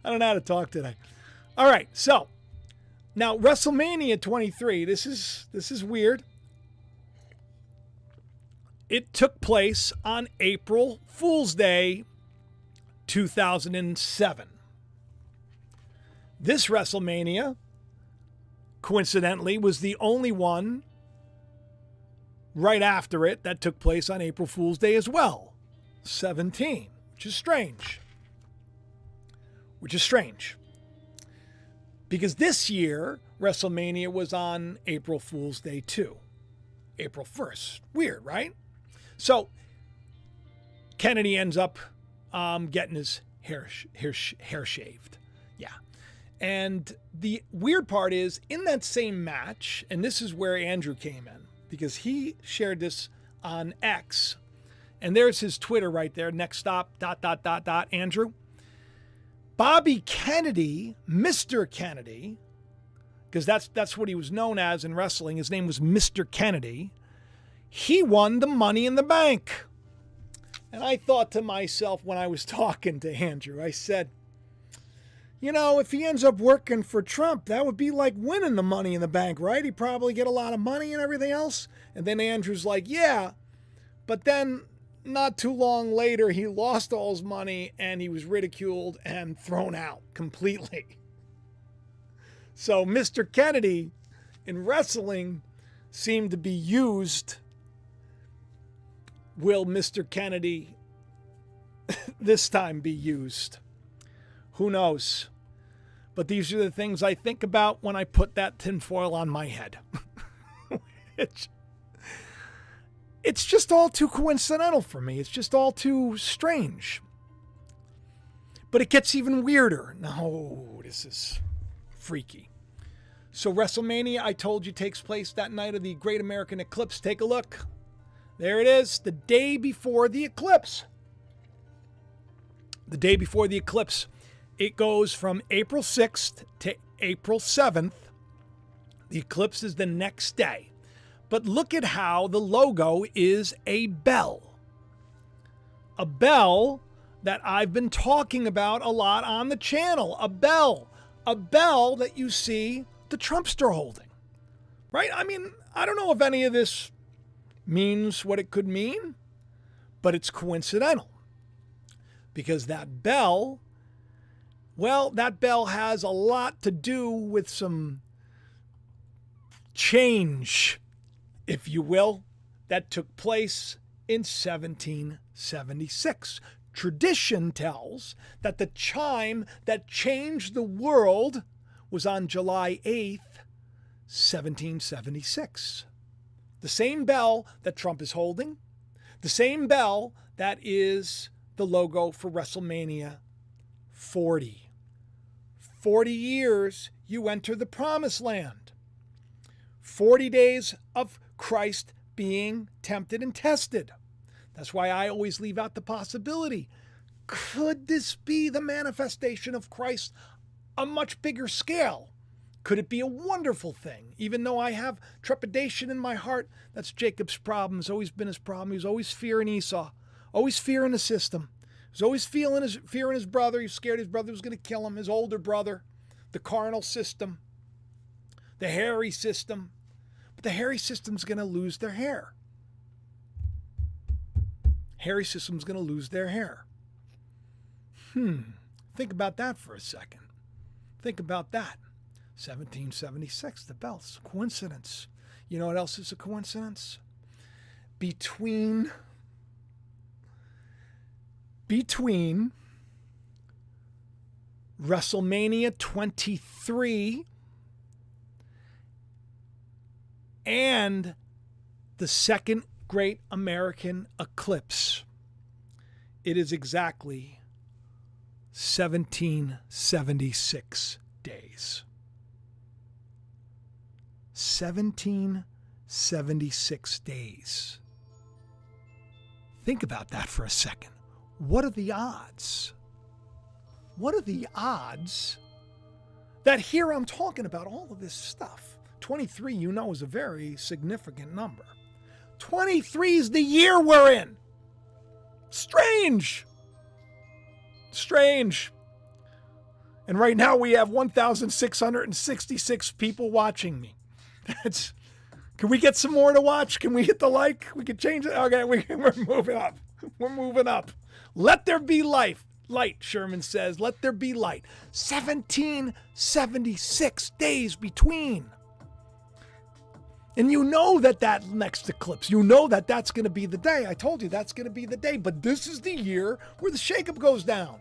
I don't know how to talk today. All right, so now WrestleMania 23. This is weird. It took place on April Fool's Day, 2007. This WrestleMania, coincidentally, was the only one right after it that took place on April Fool's Day as well, 17, which is strange. Because this year, WrestleMania was on April Fool's Day too. April 1st. Weird, right? So, Kennedy ends up getting his hair shaved. Yeah. And the weird part is, in that same match, and this is where Andrew came in, because he shared this on X, and there's his Twitter right there, next stop, ... Andrew. Bobby Kennedy, Mr. Kennedy, because that's what he was known as in wrestling. His name was Mr. Kennedy. He won the Money in the Bank. And I thought to myself when I was talking to Andrew, I said, if he ends up working for Trump, that would be like winning the Money in the Bank, right? He'd probably get a lot of money and everything else. And then Andrew's like, yeah, but then not too long later, he lost all his money and he was ridiculed and thrown out completely. So Mr. Kennedy in wrestling seemed to be used. Will Mr. Kennedy this time be used? Who knows? But these are the things I think about when I put that tinfoil on my head. It's just all too coincidental for me. It's just all too strange. But it gets even weirder. No, this is freaky. So WrestleMania, I told you, takes place that night of the Great American Eclipse. Take a look. There it is, the day before the eclipse. The day before the eclipse. It goes from April 6th to April 7th. The eclipse is the next day. But look at how the logo is a bell. A bell that I've been talking about a lot on the channel. A bell. A bell that you see the Trumpster holding. Right? I mean, I don't know if any of this means what it could mean, but it's coincidental. Because that bell, that bell has a lot to do with some change, if you will, that took place in 1776. Tradition tells that the chime that changed the world was on July 8th, 1776. The same bell that Trump is holding, the same bell that is the logo for WrestleMania 40. 40 years, you enter the promised land. 40 days of Christ being tempted and tested. That's why I always leave out the possibility. Could this be the manifestation of Christ on a much bigger scale? Could it be a wonderful thing? Even though I have trepidation in my heart, that's Jacob's problem. It's always been his problem. He was always fearing Esau, always fearing the system. He was always fearing his brother. He was scared his brother was going to kill him, his older brother, the carnal system, the hairy system. But the hairy system's going to lose their hair. Hairy system's going to lose their hair. Think about that for a second. Think about that. 1776, the bells. Coincidence. You know what else is a coincidence? Between WrestleMania 23 and the second great American eclipse, it is exactly 1776 days. 1776 days. Think about that for a second. What are the odds? What are the odds that here I'm talking about all of this stuff? 23, you know, is a very significant number. 23 is the year we're in. Strange. And right now we have 1,666 people watching me. Can we get some more to watch? Can we hit the like? We can change it. Okay, we're moving up. We're moving up. Let there be light, Sherman says. Let there be light. 1776 days between. And you know that next eclipse, you know that that's going to be the day. I told you that's going to be the day. But this is the year where the shakeup goes down.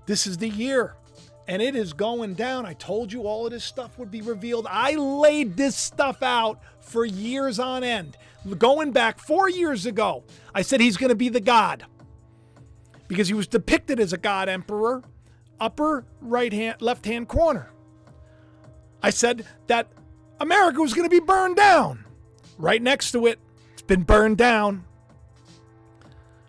This is the year. And it is going down. I told you all of this stuff would be revealed. I laid this stuff out for years on end. Going back 4 years ago, I said he's going to be the god. Because he was depicted as a god emperor, upper left-hand corner. I said that America was going to be burned down. Right next to it, it's been burned down.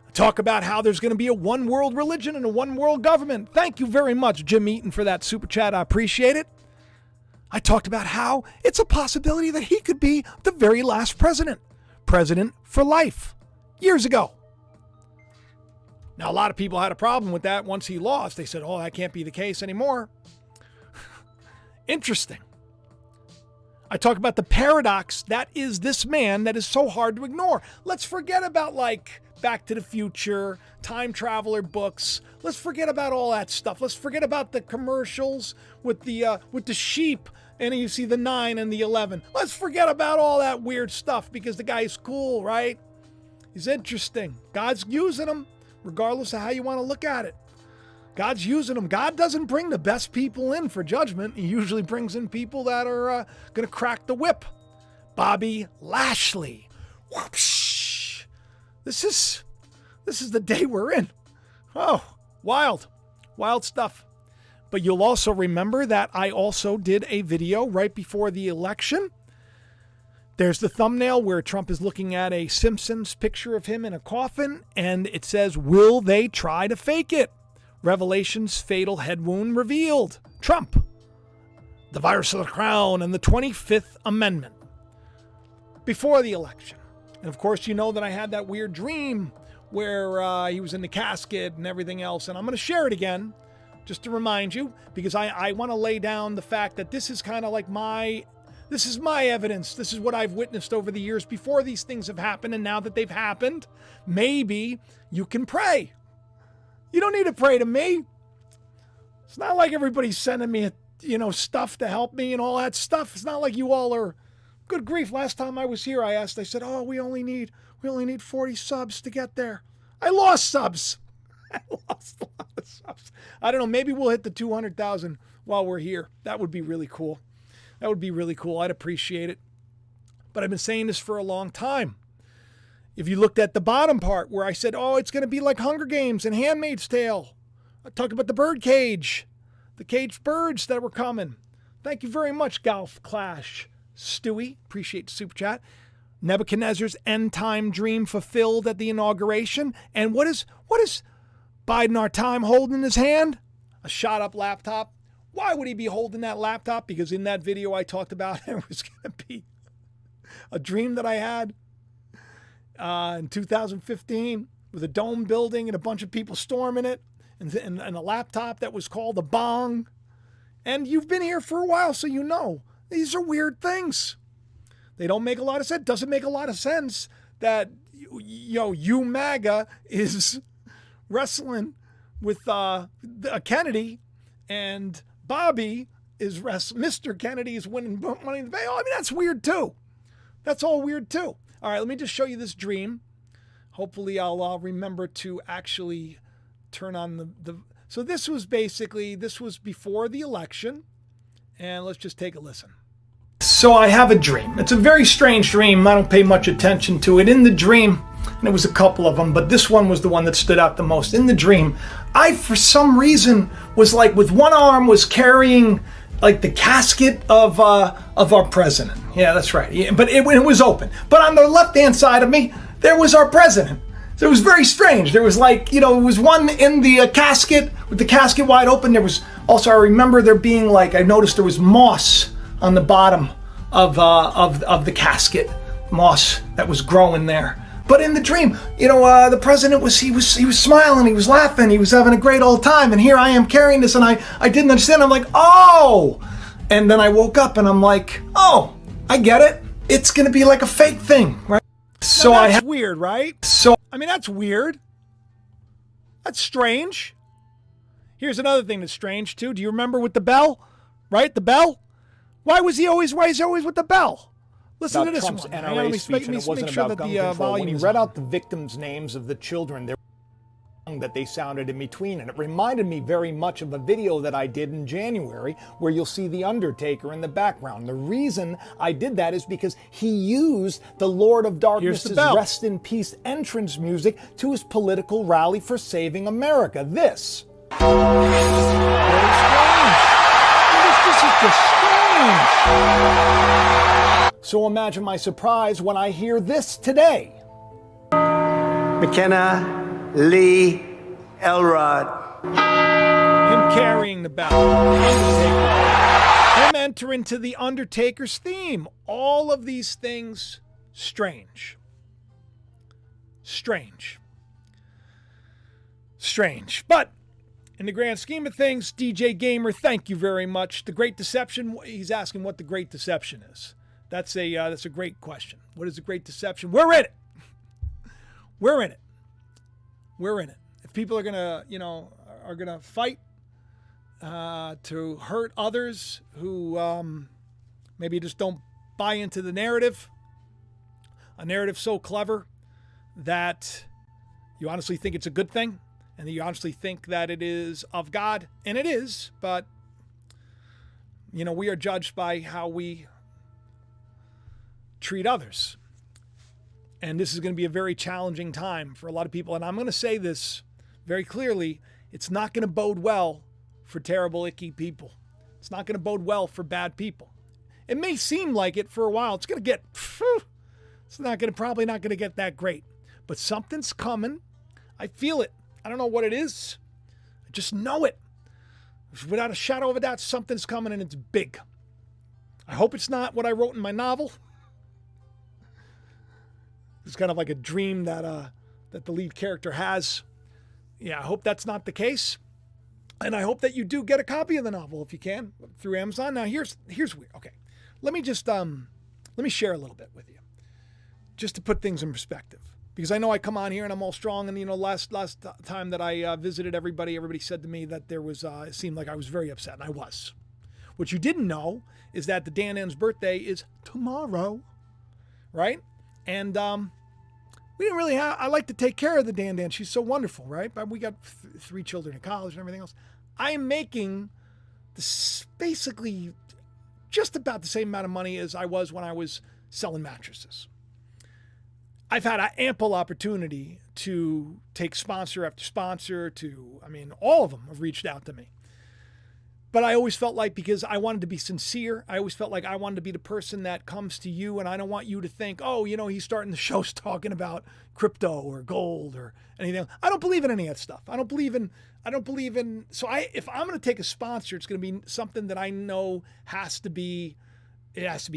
I talk about how there's going to be a one world religion and a one world government. Thank you very much, Jim Eaton, for that super chat. I appreciate it. I talked about how it's a possibility that he could be the very last president for life, years ago. Now, a lot of people had a problem with that once he lost. They said, oh, that can't be the case anymore. Interesting. I talk about the paradox that is this man that is so hard to ignore. Let's forget about like Back to the Future, time traveler books. Let's forget about all that stuff. Let's forget about the commercials with the sheep and you see the 9 and the 11. Let's forget about all that weird stuff because the guy's cool, right? He's interesting. God's using him, regardless of how you want to look at it. God's using them. God doesn't bring the best people in for judgment. He usually brings in people that are going to crack the whip. Bobby Lashley. Whoopsh. This is the day we're in. Oh, wild stuff. But you'll also remember that I also did a video right before the election. There's the thumbnail where Trump is looking at a Simpsons picture of him in a coffin, and it says, will they try to fake it? Revelation's fatal head wound revealed. Trump, the virus of the crown, and the 25th Amendment. Before the election. And of course, you know that I had that weird dream where he was in the casket and everything else. And I'm going to share it again, just to remind you, because I want to lay down the fact that this is kind of like this is my evidence. This is what I've witnessed over the years before these things have happened. And now that they've happened, maybe you can pray. You don't need to pray to me. It's not like everybody's sending me, stuff to help me and all that stuff. It's not like you all are. Good grief. Last time I was here, I said, oh, we only need 40 subs to get there. I lost subs. I lost a lot of subs. I don't know. Maybe we'll hit the 200,000 while we're here. That would be really cool. I'd appreciate it. But I've been saying this for a long time. If you looked at the bottom part where I said, oh, it's going to be like Hunger Games and Handmaid's Tale. I talked about the bird cage, the caged birds that were coming. Thank you very much, Golf Clash. Stewie, appreciate the super chat. Nebuchadnezzar's end time dream fulfilled at the inauguration. And what is Biden our time holding in his hand? A shot up laptop. Why would he be holding that laptop? Because in that video I talked about it was going to be a dream that I had in 2015 with a dome building and a bunch of people storming it and a laptop that was called a bong. And you've been here for a while, so you know. These are weird things. They don't make a lot of sense. Doesn't make a lot of sense that, you MAGA is wrestling with Kennedy and Bobby Mr. Kennedy is winning Money in the Bank. Oh, I mean, that's weird too. That's all weird too. All right, let me just show you this dream. Hopefully I'll remember to actually turn on the. So this was before the election. And let's just take a listen. So I have a dream. It's a very strange dream. I don't pay much attention to it. In the dream, and it was a couple of them, but this one was the one that stood out the most. In the dream, I, for some reason, was like with one arm was carrying like the casket of our president. Yeah, that's right. Yeah, but it was open. But on the left-hand side of me, there was our president. So it was very strange. There was like, it was one in the casket with the casket wide open. There was also, I remember there being like, I noticed there was moss on the bottom of the casket, moss that was growing there. But in the dream, the president was smiling, he was laughing, he was having a great old time, and here I am carrying this, and I didn't understand. I'm like, oh, and then I woke up and I'm like, oh, I get it. It's gonna be like a fake thing, right? So that's weird, right? So I mean, that's weird. That's strange. Here's another thing that's strange too. Do you remember with the bell? Right, the bell. Why is he always with the bell? Listen to this Trump's one. NRA speech, and it wasn't about gun control. When he read out the victims' names of the children, there that they sounded in between, and it reminded me very much of a video that I did in January where you'll see the Undertaker in the background. The reason I did that is because he used the Lord of Darkness's Rest in Peace entrance music to his political rally for saving America. This. Very strange. This is just strange. So imagine my surprise when I hear this today. McKenna Lee Elrod. Him carrying the bell. Undertaker. Him enter into the Undertaker's theme. All of these things, strange. Strange. Strange. But in the grand scheme of things, DJ Gamer, thank you very much. The Great Deception, he's asking what the Great Deception is. That's a great question. What is the Great Deception? We're in it. We're in it. We're in it. If people are gonna fight to hurt others who maybe just don't buy into the narrative, a narrative so clever that you honestly think it's a good thing, and that you honestly think that it is of God, and it is, but we are judged by how we treat others. And this is going to be a very challenging time for a lot of people. And I'm going to say this very clearly. It's not going to bode well for terrible, icky people. It's not going to bode well for bad people. It may seem like it for a while. It's going to get, probably not going to get that great. But something's coming. I feel it. I don't know what it is. I just know it. Without a shadow of a doubt, something's coming and it's big. I hope it's not what I wrote in my novel. It's kind of like a dream that the lead character has. Yeah, I hope that's not the case. And I hope that you do get a copy of the novel if you can through Amazon. Now here's weird. Okay. Let me just let me share a little bit with you. Just to put things in perspective. Because I know I come on here and I'm all strong, and last time that I visited everybody said to me that there was it seemed like I was very upset, and I was. What you didn't know is that the Dan Ann's birthday is tomorrow. Right? And we didn't really I like to take care of the Dan. She's so wonderful, right? But we got 3 children in college and everything else. I am making this basically just about the same amount of money as I was when I was selling mattresses. I've had an ample opportunity to take sponsor after sponsor all of them have reached out to me. But I always felt like, because I wanted to be sincere, I always felt like I wanted to be the person that comes to you, and I don't want you to think, oh, he's starting the shows talking about crypto or gold or anything. I don't believe in any of that stuff. I don't believe in, if I'm going to take a sponsor, it's going to be something that I know has to be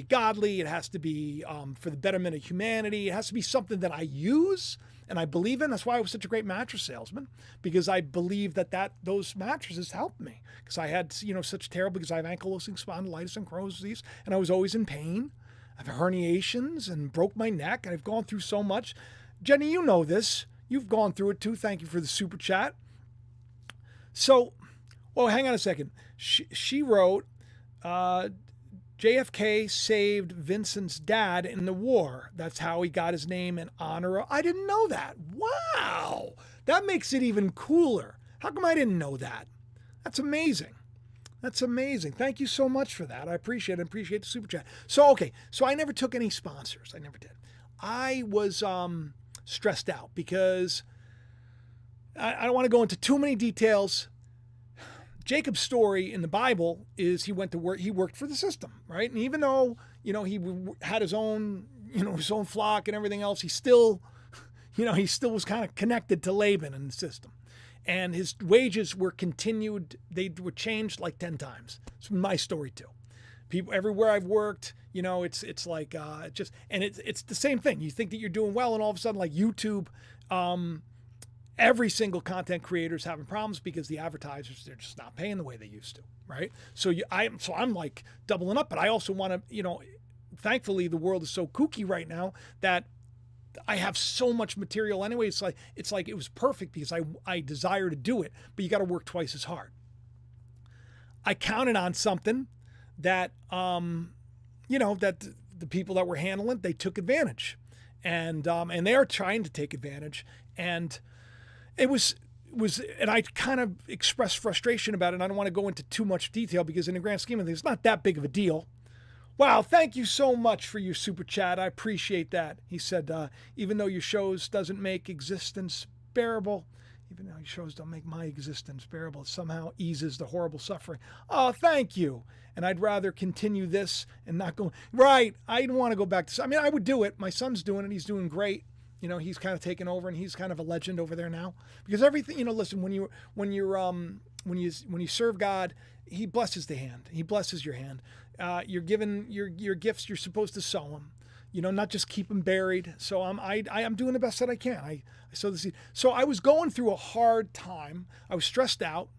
godly. It has to be for the betterment of humanity. It has to be something that I use and I believe in. That's why I was such a great mattress salesman, because I believe that those mattresses helped me, because I had, because I have ankylosing spondylitis and Crohn's disease, and I was always in pain. I have herniations and broke my neck, and I've gone through so much. Jenny, you know this. You've gone through it too. Thank you for the super chat. So, hang on a second. She wrote, JFK saved Vincent's dad in the war. That's how he got his name in honor of. I didn't know that. Wow. That makes it even cooler. How come I didn't know that? That's amazing. That's amazing. Thank you so much for that. I appreciate it. I appreciate the super chat. So, okay. So I never took any sponsors. I never did. I was stressed out because I don't want to go into too many details. Jacob's story in the Bible is he went to work. He worked for the system, right? And even though, he had his own, his own flock and everything else, he still was kind of connected to Laban and the system. And his wages were continued. They were changed like 10 times. It's my story too. People everywhere I've worked, it's like it's the same thing. You think that you're doing well, and all of a sudden, like YouTube, every single content creator is having problems because the advertisers, they're just not paying the way they used to, right? So I'm like doubling up, but I also want to, thankfully the world is so kooky right now that I have so much material anyway. It's like it was perfect because I desire to do it, but you got to work twice as hard. I counted on something that, that the people that were handling, they took advantage, and they are trying to take advantage. And it was, and I kind of expressed frustration about it. And I don't want to go into too much detail because in the grand scheme of things, it's not that big of a deal. Wow, thank you so much for your super chat. I appreciate that. He said, even though your shows doesn't make existence bearable, even though your shows don't make my existence bearable, it somehow eases the horrible suffering. Oh, thank you. And I'd rather continue this and not go, right, I don't want to go back to, I would do it. My son's doing it. He's doing great. He's kind of taken over, and he's kind of a legend over there now. Because everything, listen, when you serve God, He blesses the hand. He blesses your hand. You're given your gifts. You're supposed to sow them, not just keep them buried. So I'm doing the best that I can. I sow the seed. So I was going through a hard time. I was stressed out.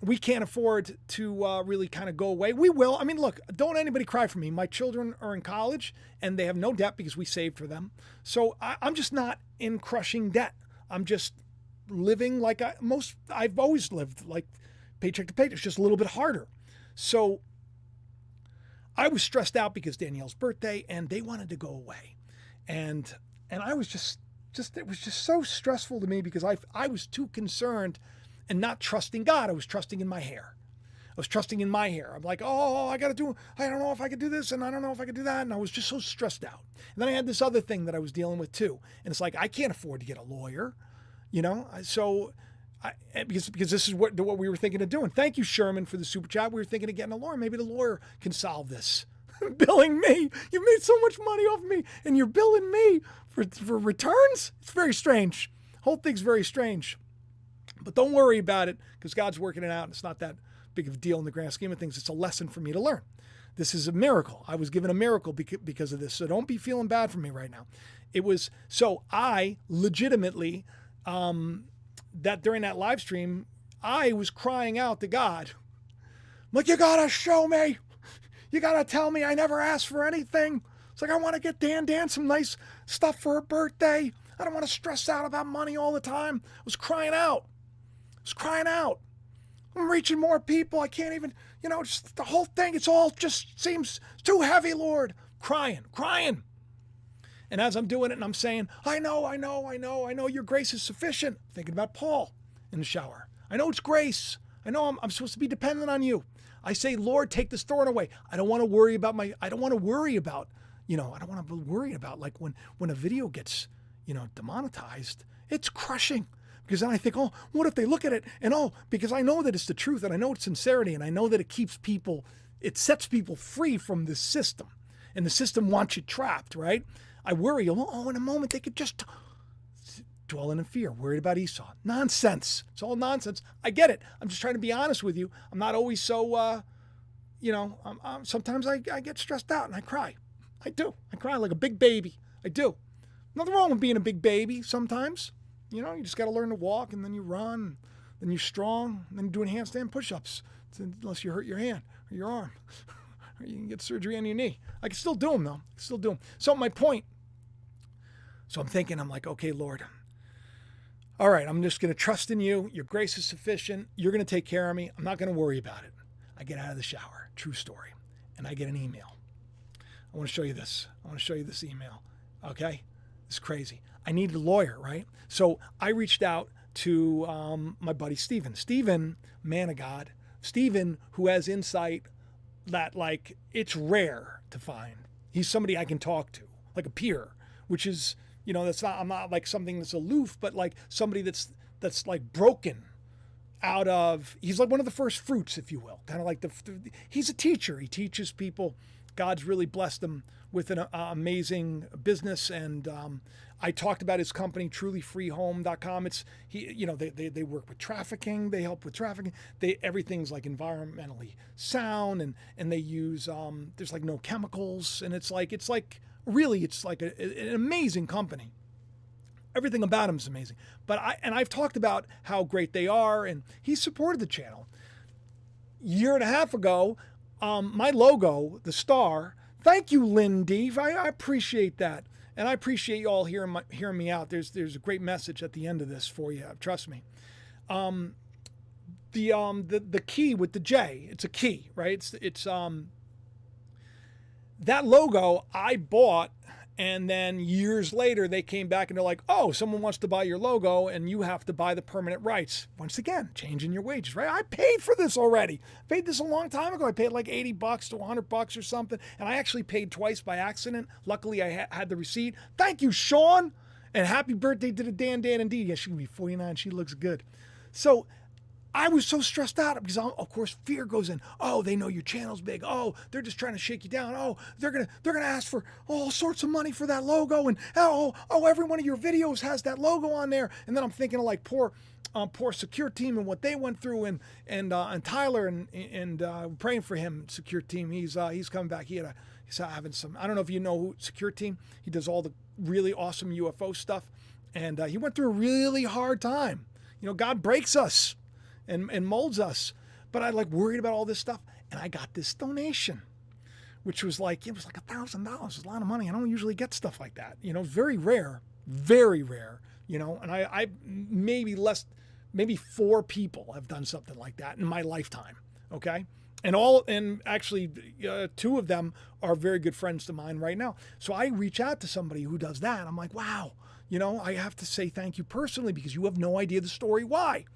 We can't afford to really kind of go away. We will. Look, don't anybody cry for me. My children are in college and they have no debt because we saved for them. So I'm just not in crushing debt. I'm just living like I've always lived, like paycheck to paycheck. It's just a little bit harder. So I was stressed out because Danielle's birthday and they wanted to go away. And I was just it was just so stressful to me because I was too concerned and not trusting God. I was trusting in my hair. I'm like, I don't know if I could do this, and I don't know if I could do that. And I was just so stressed out. And then I had this other thing that I was dealing with too. And it's like, I can't afford to get a lawyer, So because this is what we were thinking of doing. Thank you, Sherman, for the super chat. We were thinking of getting a lawyer. Maybe the lawyer can solve this. Billing me. You made so much money off me, and you're billing me for returns? It's very strange. Whole thing's very strange. But don't worry about it because God's working it out, and it's not that big of a deal in the grand scheme of things. It's a lesson for me to learn. This is a miracle. I was given a miracle because of this, so don't be feeling bad for me right now. So I legitimately, that during that live stream, I was crying out to God. I'm like, you got to show me. You got to tell me I never asked for anything. It's like, I want to get Dan some nice stuff for her birthday. I don't want to stress out about money all the time. I was crying out. I'm reaching more people. I can't even, just the whole thing. It's all just seems too heavy, Lord. Crying. And as I'm doing it and I'm saying, I know your grace is sufficient. Thinking about Paul in the shower. I know it's grace. I know I'm supposed to be dependent on you. I say, Lord, take this thorn away. I don't want to worry about like when a video gets, demonetized. It's crushing. Because then I think, what if they look at it and because I know that it's the truth and I know it's sincerity and I know that it sets people free from this system. And the system wants you trapped, right? I worry, in a moment they could just dwell in fear, worried about Esau. Nonsense. It's all nonsense. I get it. I'm just trying to be honest with you. I'm not always so, sometimes I get stressed out and I cry. I do. I cry like a big baby. I do. Nothing wrong with being a big baby sometimes. You just got to learn to walk, and then you run, then you're strong, and then you're doing handstand push-ups, unless you hurt your hand or your arm, or you can get surgery on your knee. I can still do them, though. So my point, I'm thinking, I'm like, okay, Lord, all right, I'm just going to trust in you. Your grace is sufficient. You're going to take care of me. I'm not going to worry about it. I get out of the shower, true story, and I get an email. I want to show you this. I want to show you this email. Okay? It's crazy. I need a lawyer, right? So I reached out to my buddy Stephen. Stephen, man of God. Stephen, who has insight that, like, it's rare to find. He's somebody I can talk to, like a peer, which is, you know, I'm not like something that's aloof, but like somebody that's like broken out of, he's like one of the first fruits, if you will. Kind of like he's a teacher. He teaches people. God's really blessed him with an amazing business. And I talked about his company, trulyfreehome.com. They work with trafficking. They help with trafficking. Everything's like environmentally sound, and they use, there's like no chemicals. And it's like an amazing company. Everything about him is amazing. But I've talked about how great they are, and he supported the channel. Year and a half ago, my logo, the star, thank you, Lynn D. I appreciate that. And I appreciate you all hearing me out. There's a great message at the end of this for you. Trust me. The key with the J, it's a key, right? It's that logo I bought, and then years later they came back and they're like, oh, someone wants to buy your logo and you have to buy the permanent rights. Once again, changing your wages, right? I paid for this already. I paid this a long time ago. I paid like $80 to $100 or something. And I actually paid twice by accident. Luckily, I had the receipt. Thank you, Sean. And happy birthday to the Dan indeed. Yeah, she can be 49. She looks good. So I was so stressed out because, of course, fear goes in. Oh, they know your channel's big. Oh, they're just trying to shake you down. Oh, they're gonna ask for all sorts of money for that logo. And every one of your videos has that logo on there. And then I'm thinking of like poor Secure Team and what they went through, and Tyler and praying for him. Secure Team, he's coming back. He's having some. I don't know if you know who Secure Team. He does all the really awesome UFO stuff, and he went through a really hard time. You know, God breaks us and molds us. But I like worried about all this stuff, and I got this donation, which was like, it was like $1,000. It's a lot of money. I don't usually get stuff like that. You know, very rare, you know, and I maybe 4 people have done something like that in my lifetime. Okay. And actually 2 of them are very good friends to mine right now. So I reach out to somebody who does that. I'm like, wow, you know, I have to say thank you personally because you have no idea the story why.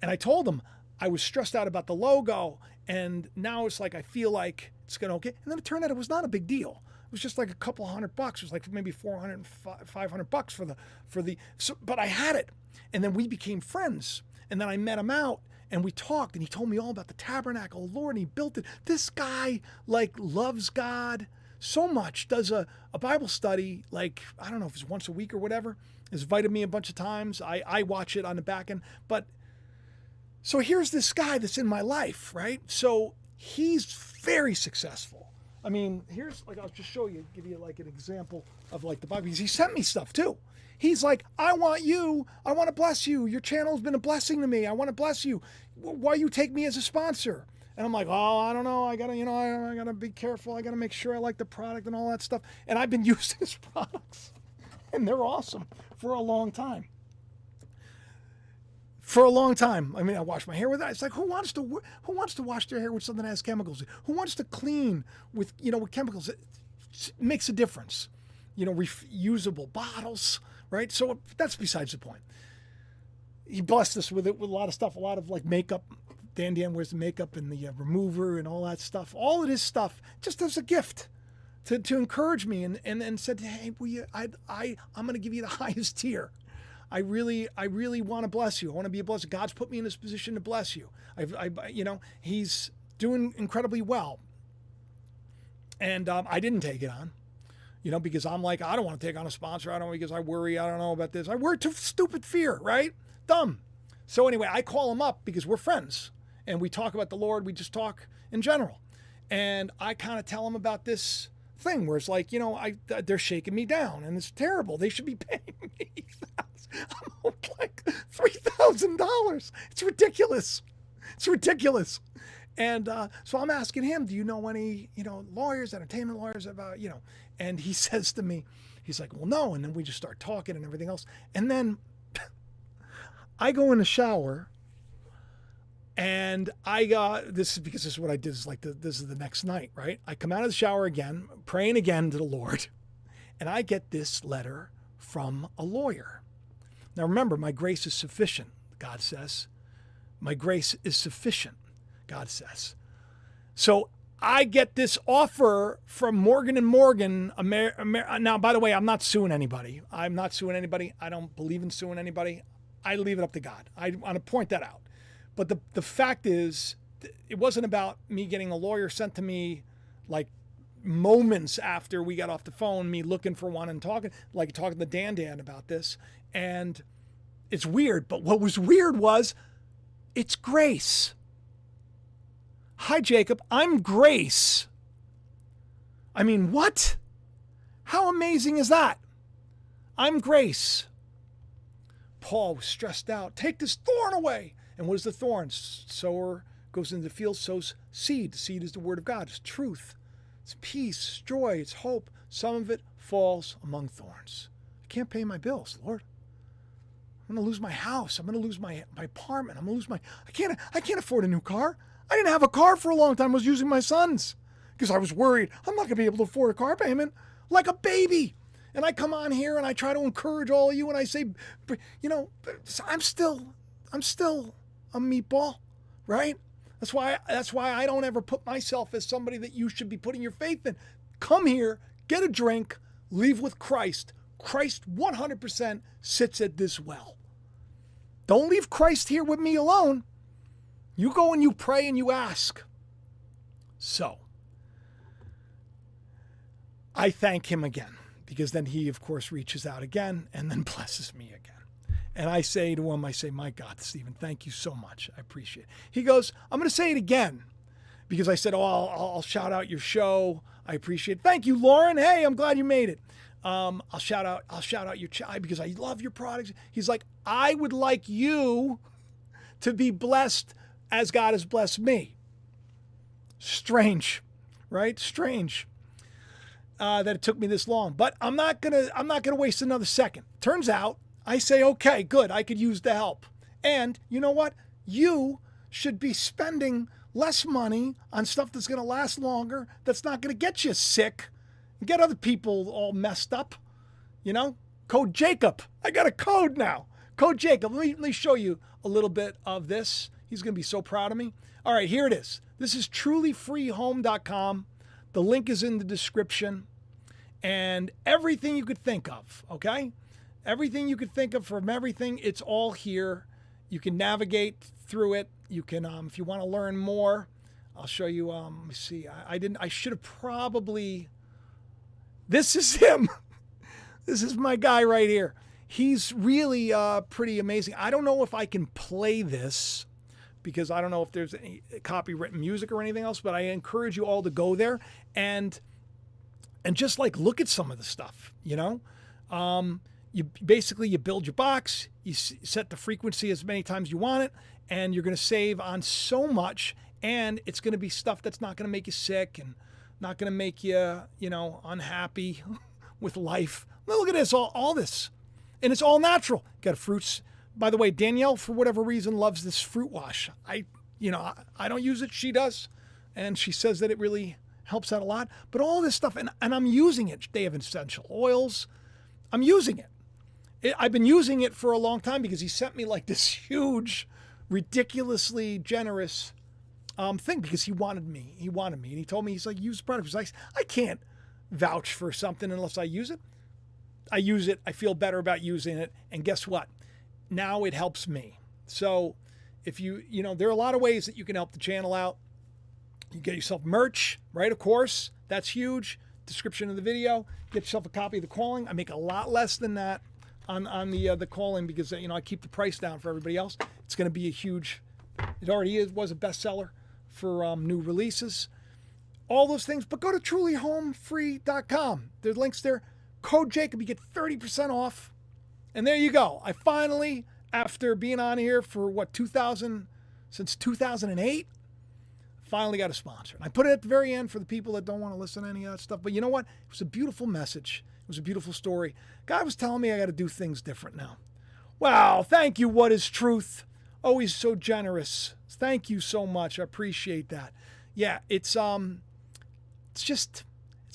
And I told him I was stressed out about the logo, and now it's like I feel like it's going to okay. And then it turned out it was not a big deal. It was just like a couple $100. It was like maybe $400, $500 for the. So, but I had it, and then we became friends. And then I met him out, and we talked, and he told me all about the tabernacle of the Lord, and he built it. This guy like loves God so much. Does a Bible study like I don't know if it's once a week or whatever. Has invited me a bunch of times. I watch it on the back end, but. So here's this guy that's in my life, right? So he's very successful. I mean, here's like, I'll just show you, give you like an example of like the Bible, because he sent me stuff too. He's like, I want to bless you. Your channel's been a blessing to me. I want to bless you. Why you take me as a sponsor? And I'm like, oh, I don't know. I gotta be careful. I gotta make sure I like the product and all that stuff. And I've been using his products and they're awesome for a long time. I mean, I wash my hair with that. It's like, who wants to wash their hair with something that has chemicals? Who wants to clean with chemicals? It makes a difference. You know, reusable bottles, right? So that's besides the point. He blessed us with it, with a lot of stuff, a lot of like makeup. Dan wears the makeup and the remover and all that stuff. All of this stuff just as a gift to encourage me, and said, hey, I'm going to give you the highest tier. I really want to bless you. I want to be a blessing. God's put me in this position to bless you. He's doing incredibly well. And I didn't take it on, because I'm like, I don't want to take on a sponsor. I don't, because I worry. I don't know about this. I worry too stupid fear, right? Dumb. So anyway, I call him up because we're friends and we talk about the Lord. We just talk in general. And I kind of tell him about this thing where it's like, they're shaking me down and it's terrible. They should be paying me. I'm owed like $3,000. It's ridiculous. And so I'm asking him, do you know any, lawyers, entertainment lawyers about, and he says to me, he's like, well, no. And then we just start talking and everything else. And then I go in the shower And I got, this is because this is what I did, is like, this is the next night, right? I come out of the shower again, praying again to the Lord, and I get this letter from a lawyer. Now remember, my grace is sufficient, God says. My grace is sufficient, God says. So I get this offer from Morgan & Morgan. Now, by the way, I'm not suing anybody. I don't believe in suing anybody. I leave it up to God. I want to point that out. But the fact is, it wasn't about me getting a lawyer sent to me like moments after we got off the phone, me looking for one and talking to Dan about this. And it's weird. But what was weird was it's Grace. Hi, Jacob. I'm Grace. I mean, what? How amazing is that? I'm Grace. Paul was stressed out. Take this thorn away. And what is the thorn? Sower goes into the field, sows seed. Seed is the word of God. It's truth. It's peace, it's joy, it's hope. Some of it falls among thorns. I can't pay my bills, Lord. I'm going to lose my house. I'm going to lose my apartment. I'm going to lose I can't afford a new car. I didn't have a car for a long time. I was using my son's because I was worried I'm not going to be able to afford a car payment like a baby. And I come on here and I try to encourage all of you and I say, I'm still a meatball, right? That's why I don't ever put myself as somebody that you should be putting your faith in. Come here, get a drink, leave with Christ. Christ 100% sits at this well. Don't leave Christ here with me alone. You go and you pray and you ask. So, I thank him again, because then he, of course, reaches out again and then blesses me again. And I say to him, my God, Stephen, thank you so much. I appreciate it. He goes, I'm going to say it again, because I said, I'll shout out your show. I appreciate it. Thank you, Lauren. Hey, I'm glad you made it. I'll shout out your child because I love your products. He's like, I would like you to be blessed as God has blessed me. Strange, right? Strange that it took me this long, but I'm not gonna waste another second. Turns out I say, okay, good. I could use the help. And you know what? You should be spending less money on stuff that's going to last longer, that's not going to get you sick and get other people all messed up. Code Jacob. I got a code now. Code Jacob. Let me show you a little bit of this. He's going to be so proud of me. All right, here it is. This is trulyfreehome.com. The link is in the description. And everything you could think of, okay? Everything you could think of from everything, it's all here. You can navigate through it. You can, if you want to learn more, I'll show you. Let me see. I should have probably. This is him. This is my guy right here. He's really pretty amazing. I don't know if I can play this because I don't know if there's any copyrighted music or anything else, but I encourage you all to go there and just like look at some of the stuff, You basically build your box, you set the frequency as many times you want it, and you're going to save on so much, and it's going to be stuff that's not going to make you sick and not going to make you, unhappy with life. Look at this, all this. And it's all natural. Got fruits. By the way, Danielle, for whatever reason, loves this fruit wash. I don't use it. She does. And she says that it really helps out a lot. But all this stuff, and I'm using it. They have essential oils. I'm using it. I've been using it for a long time because he sent me like this huge, ridiculously generous thing because he wanted me. And he told me, he's like, use the product. He's like, I can't vouch for something unless I use it. I use it. I feel better about using it. And guess what? Now it helps me. So if there are a lot of ways that you can help the channel out. You get yourself merch, right? Of course, that's huge. Description of the video. Get yourself a copy of The Calling. I make a lot less than that on the Calling because I keep the price down for everybody else. It's going to be a huge. It already was a bestseller for new releases. All those things, but go to trulyhomefree.com. There's links there. Code Jacob, you get 30% off. And there you go. I finally, after being on here for since 2008, finally got a sponsor. And I put it at the very end for the people that don't want to listen to any of that stuff. But you know what? It was a beautiful message. It was a beautiful story. God was telling me I got to do things different now. Wow, thank you. What is truth? Always so generous. Thank you so much. I appreciate that. Yeah, it's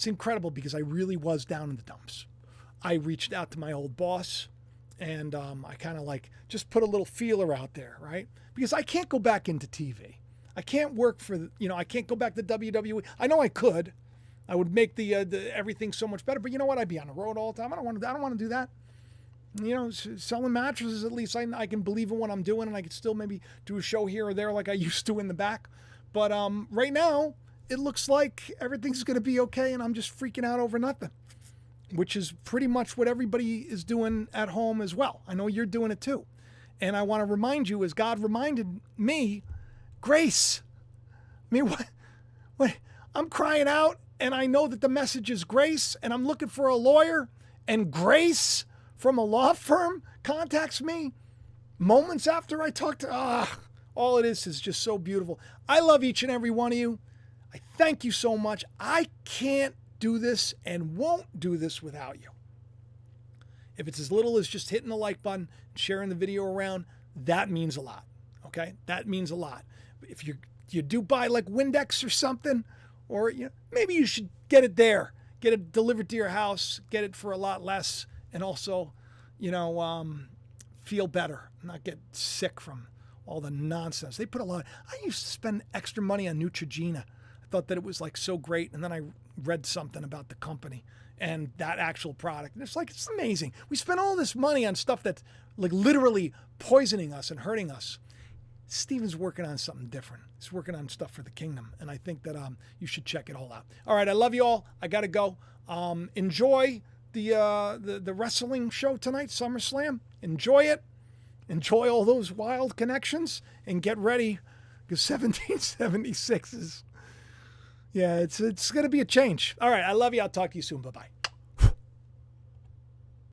incredible because I really was down in the dumps. I reached out to my old boss and I kind of like just put a little feeler out there, right? Because I can't go back into TV. I can't work for, I can't go back to WWE. I know I could. I would make the everything so much better, but you know what? I'd be on the road all the time. I don't want to do that. Selling mattresses, at least I can believe in what I'm doing, and I could still maybe do a show here or there like I used to in the back. But right now, it looks like everything's going to be okay, and I'm just freaking out over nothing, which is pretty much what everybody is doing at home as well. I know you're doing it too. And I want to remind you, as God reminded me, grace. I mean, what? I'm crying out, and I know that the message is grace, and I'm looking for a lawyer, and grace from a law firm contacts me moments after I talk to, all it is just so beautiful. I love each and every one of you. I thank you so much. I can't do this and won't do this without you. If it's as little as just hitting the like button, sharing the video around, that means a lot, okay? That means a lot. If you do buy like Windex or something, or maybe you should get it there. Get it delivered to your house, get it for a lot less, and also, feel better, not get sick from all the nonsense. They put a lot. I used to spend extra money on Neutrogena. I thought that it was like so great, and then I read something about the company and that actual product, and it's amazing. We spend all this money on stuff that's like literally poisoning us and hurting us. Steven's working on something different. He's working on stuff for the kingdom, and I think that you should check it all out. All right, I love you all. I gotta go. Enjoy the wrestling show tonight, SummerSlam. Enjoy it. Enjoy all those wild connections, and get ready, because 1776 is, it's going to be a change. All right, I love you. I'll talk to you soon. Bye-bye.